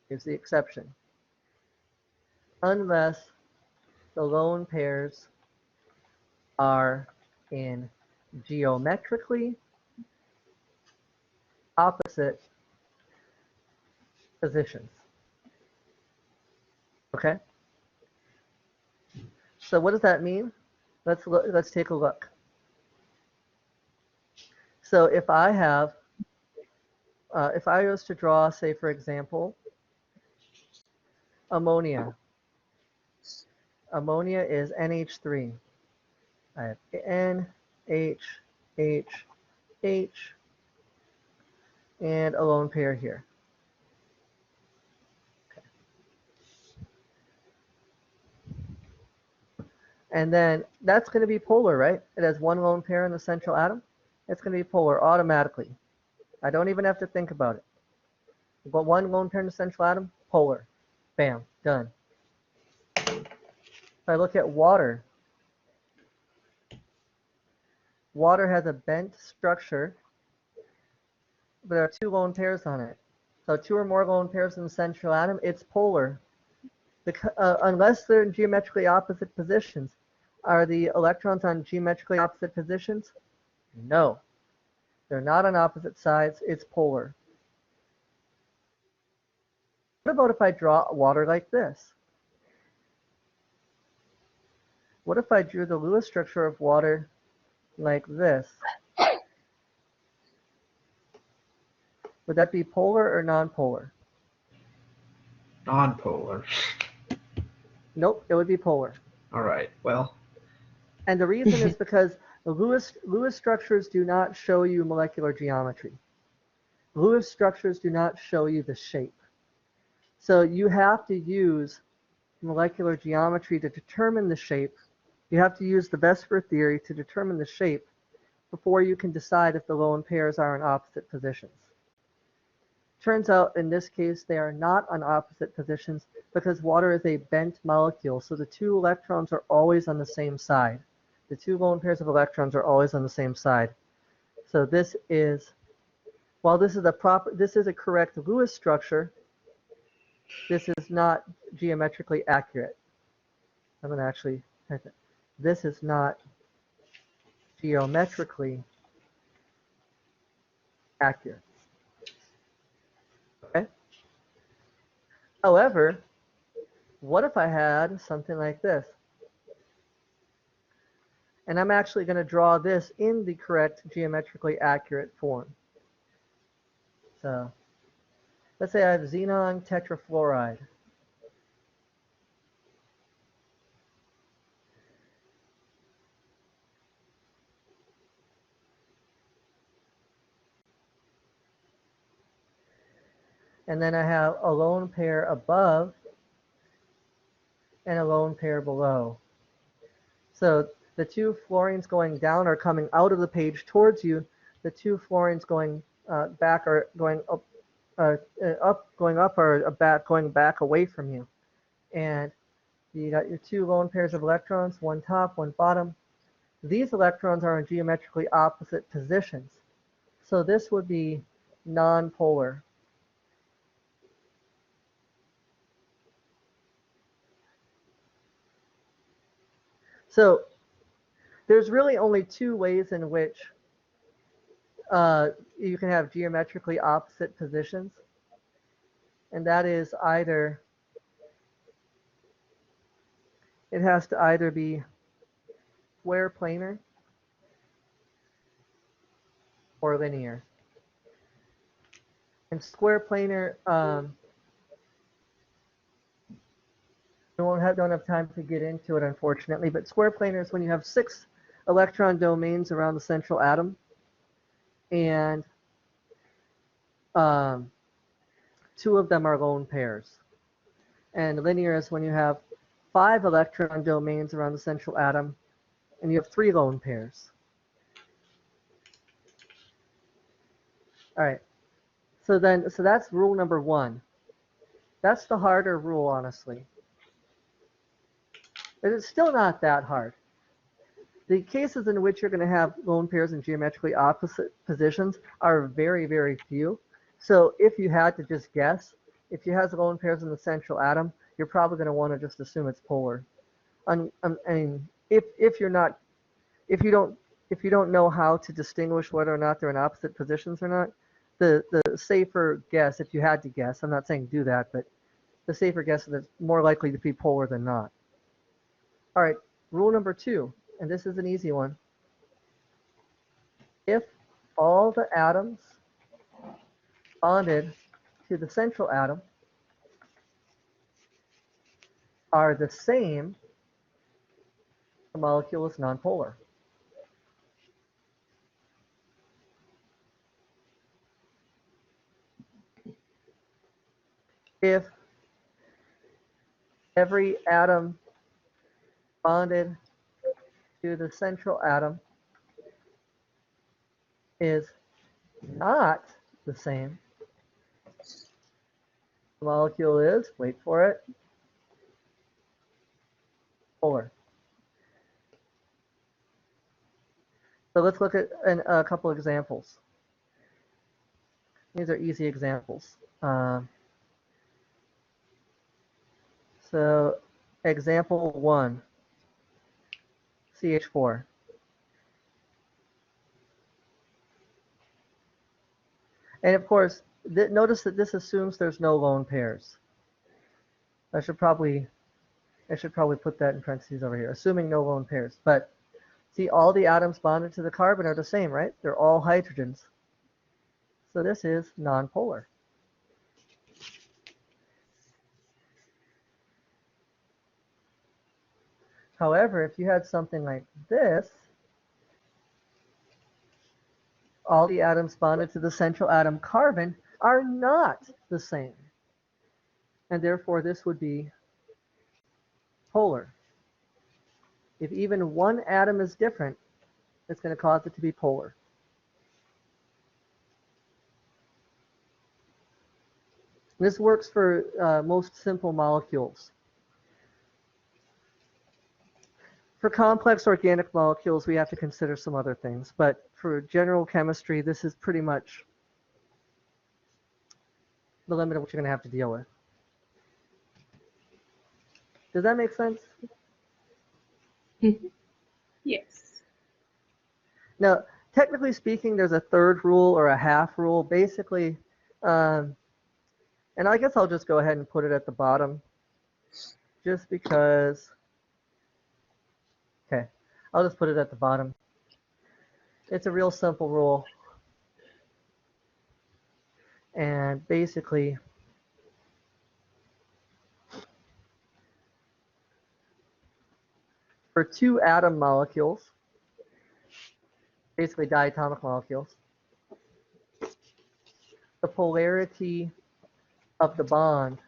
here's the exception, unless the lone pairs are in geometrically opposite positions. Okay? So what does that mean? Let's take a look. So if I was to draw, say for example, ammonia. Ammonia is NH3. I have N, H, H, H, and a lone pair here. Okay. And then that's going to be polar, right? It has 1 lone pair in the central atom. It's going to be polar automatically. I don't even have to think about it. But 1 lone pair in the central atom, polar. Bam, done. If I look at water, water has a bent structure, but there are 2 lone pairs on it. So 2 or more lone pairs in the central atom, it's polar. Unless they're in geometrically opposite positions. Are the electrons on geometrically opposite positions? No. They're not on opposite sides, it's polar. What about if I draw water like this? What if I drew the Lewis structure of water like this? Would that be polar or nonpolar? Non-polar. Nope, it would be polar. All right. Well. And the reason is because the Lewis structures do not show you molecular geometry. Lewis structures do not show you the shape. So you have to use molecular geometry to determine the shape. You have to use the Vesper theory to determine the shape before you can decide if the lone pairs are in opposite positions. Turns out in this case they are not on opposite positions because water is a bent molecule, so the 2 electrons are always on the same side. The 2 lone pairs of electrons are always on the same side. So this is, while this is a correct Lewis structure, this is not geometrically accurate. I'm going to actually type it. This is not geometrically accurate. Okay? However, what if I had something like this? And I'm actually going to draw this in the correct geometrically accurate form. So let's say I have xenon tetrafluoride. and then I have a lone pair above and a lone pair below. So the two fluorines going down are coming out of the page towards you. The two fluorines going back are going up, going up or back, going back away from you. And you got your two lone pairs of electrons, one top, one bottom. These electrons are in geometrically opposite positions. So this would be nonpolar. So there's really only two ways in which you can have geometrically opposite positions. And that is either, it has to either be square planar or linear. And square planar, don't have time to get into it, unfortunately, but square planar is when you have 6 electron domains around the central atom, and 2 of them are lone pairs. And linear is when you have 5 electron domains around the central atom, and you have 3 lone pairs. All right. So that's rule number 1. That's the harder rule, honestly. But it's still not that hard. The cases in which you're going to have lone pairs in geometrically opposite positions are very, very few. So if you had to just guess, if you have lone pairs in the central atom, you're probably going to want to just assume it's polar. And if you don't know how to distinguish whether or not they're in opposite positions or not, the safer guess, if you had to guess, I'm not saying do that, but the safer guess is it's more likely to be polar than not. All right, rule number 2, and this is an easy one. If all the atoms bonded to the central atom are the same, the molecule is nonpolar. If every atom bonded to the central atom is not the same, the molecule is, wait for it, polar. So let's look at a couple examples. These are easy examples. So example 1, CH4. And of course, notice that this assumes there's no lone pairs. I should probably put that in parentheses over here, assuming no lone pairs. But see, all the atoms bonded to the carbon are the same, right? They're all hydrogens. So this is nonpolar. However, if you had something like this, all the atoms bonded to the central atom carbon are not the same. And therefore, this would be polar. If even one atom is different, it's going to cause it to be polar. This works for most simple molecules. For complex organic molecules, we have to consider some other things. But for general chemistry, this is pretty much the limit of what you're going to have to deal with. Does that make sense? Yes. Now, technically speaking, there's a third rule or a half rule. Basically, and I guess I'll just go ahead and put it at the bottom, just because. Okay, I'll just put it at the bottom. It's a real simple rule. And basically, for 2 atom molecules, basically diatomic molecules, the polarity of the bond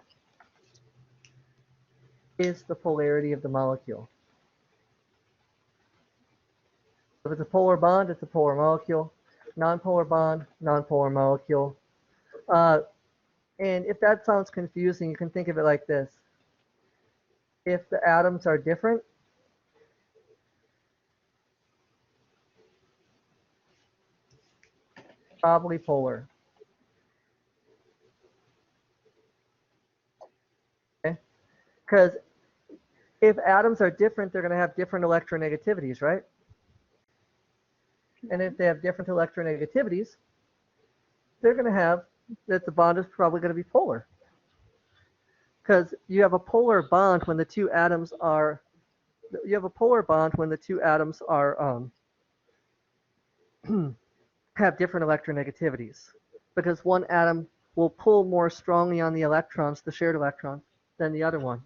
is the polarity of the molecule. If it's a polar bond, it's a polar molecule. Nonpolar bond, nonpolar molecule. And if that sounds confusing, you can think of it like this. If the atoms are different, probably polar. Okay? Because if atoms are different, they're going to have different electronegativities, right? And if they have different electronegativities, they're going to have that the bond is probably going to be polar. Because you have a polar bond when the two atoms are, have different electronegativities. Because one atom will pull more strongly on the electrons, the shared electrons, than the other one.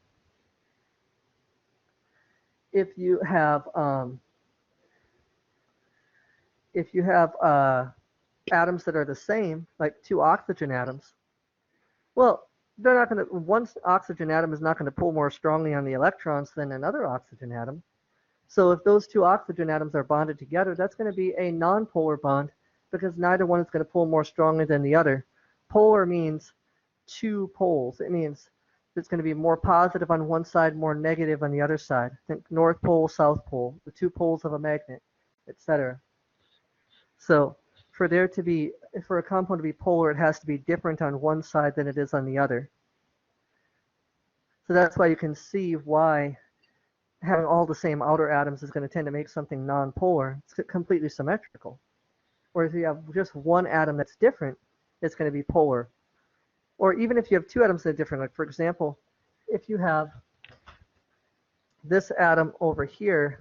If you have atoms that are the same, like two oxygen atoms, well, they're not going to. One oxygen atom is not going to pull more strongly on the electrons than another oxygen atom. So if those two oxygen atoms are bonded together, that's going to be a nonpolar bond because neither one is going to pull more strongly than the other. Polar means two poles. It means it's going to be more positive on one side, more negative on the other side. Think North Pole, South Pole, the two poles of a magnet, etc. So for a compound to be polar, it has to be different on one side than it is on the other. So that's why you can see why having all the same outer atoms is going to tend to make something nonpolar. It's completely symmetrical. Whereas if you have just one atom that's different, it's going to be polar. Or even if you have two atoms that are different, like for example, if you have this atom over here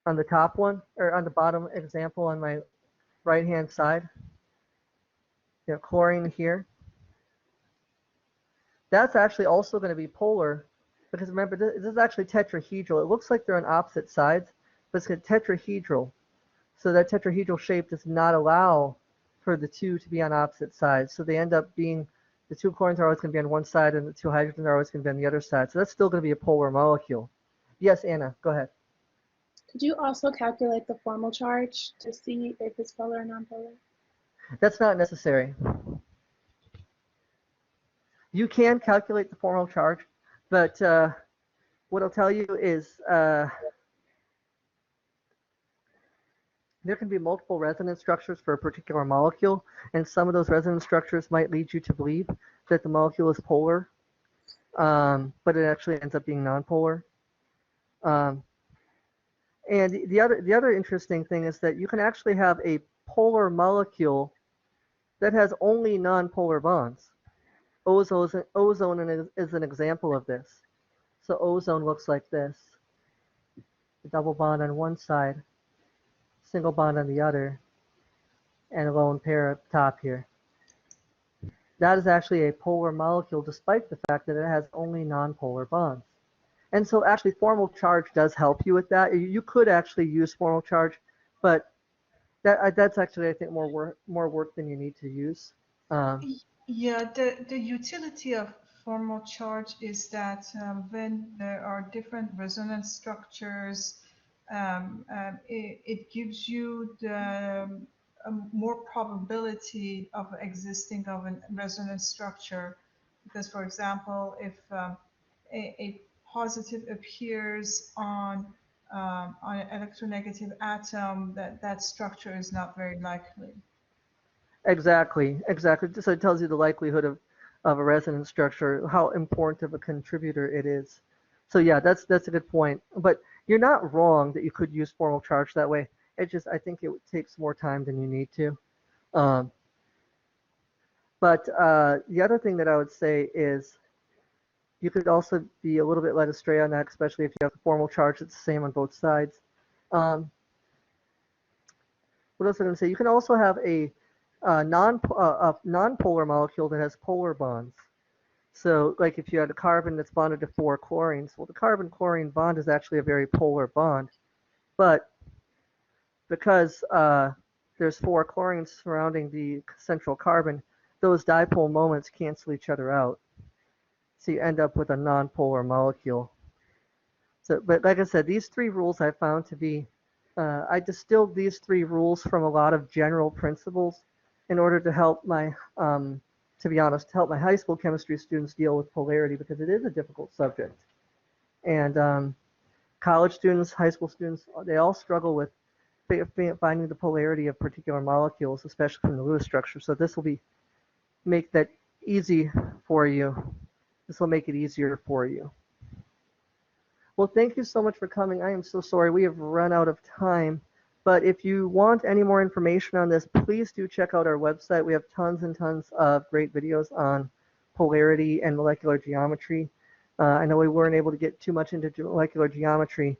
on the top one, or on the bottom example on my right-hand side, chlorine here, that's actually also going to be polar because remember, this is actually tetrahedral. It looks like they're on opposite sides, but it's tetrahedral. So that tetrahedral shape does not allow for the two to be on opposite sides. So they end up being, the two chlorines are always going to be on one side and the two hydrogens are always going to be on the other side. So that's still going to be a polar molecule. Yes, Anna, go ahead. Could you also calculate the formal charge to see if it's polar or nonpolar? That's not necessary. You can calculate the formal charge, but what I'll tell you is there can be multiple resonance structures for a particular molecule, and some of those resonance structures might lead you to believe that the molecule is polar, but it actually ends up being nonpolar. And the other interesting thing is that you can actually have a polar molecule that has only nonpolar bonds. Ozone is an example of this. So ozone looks like this. A double bond on one side, single bond on the other, and a lone pair up top here. That is actually a polar molecule despite the fact that it has only nonpolar bonds. And so actually formal charge does help you with that. You could actually use formal charge, but that's actually, I think, more work than you need to use. Yeah, the utility of formal charge is that when there are different resonance structures, it gives you the more probability of existing of a resonance structure. Because, for example, if a positive appears on an electronegative atom, that structure is not very likely. Exactly. So it tells you the likelihood of a resonance structure, how important of a contributor it is. So yeah, that's a good point. But you're not wrong that you could use formal charge that way. It just, I think it takes more time than you need to. But the other thing that I would say is you could also be a little bit led astray on that, especially if you have a formal charge that's the same on both sides. What else am I going to say? You can also have a non-polar molecule that has polar bonds. So like if you had a carbon that's bonded to 4 chlorines, well, the carbon-chlorine bond is actually a very polar bond. But because there's 4 chlorines surrounding the central carbon, those dipole moments cancel each other out. So you end up with a nonpolar molecule. So, but like I said, these three rules I found to be, I distilled these three rules from a lot of general principles in order to help my, to be honest, help my high school chemistry students deal with polarity because it is a difficult subject. And college students, high school students, they all struggle with finding the polarity of particular molecules, especially from the Lewis structure. So this will make that easy for you. This will make it easier for you. Well, thank you so much for coming. I am so sorry we have run out of time. But if you want any more information on this, please do check out our website. We have tons and tons of great videos on polarity and molecular geometry. I know we weren't able to get too much into molecular geometry,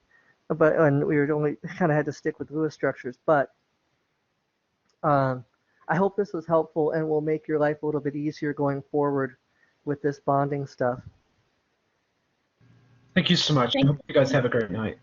and we were only kind of had to stick with Lewis structures. But I hope this was helpful and will make your life a little bit easier going forward with this bonding stuff. Thank you so much. I Thank hope you guys have a great night.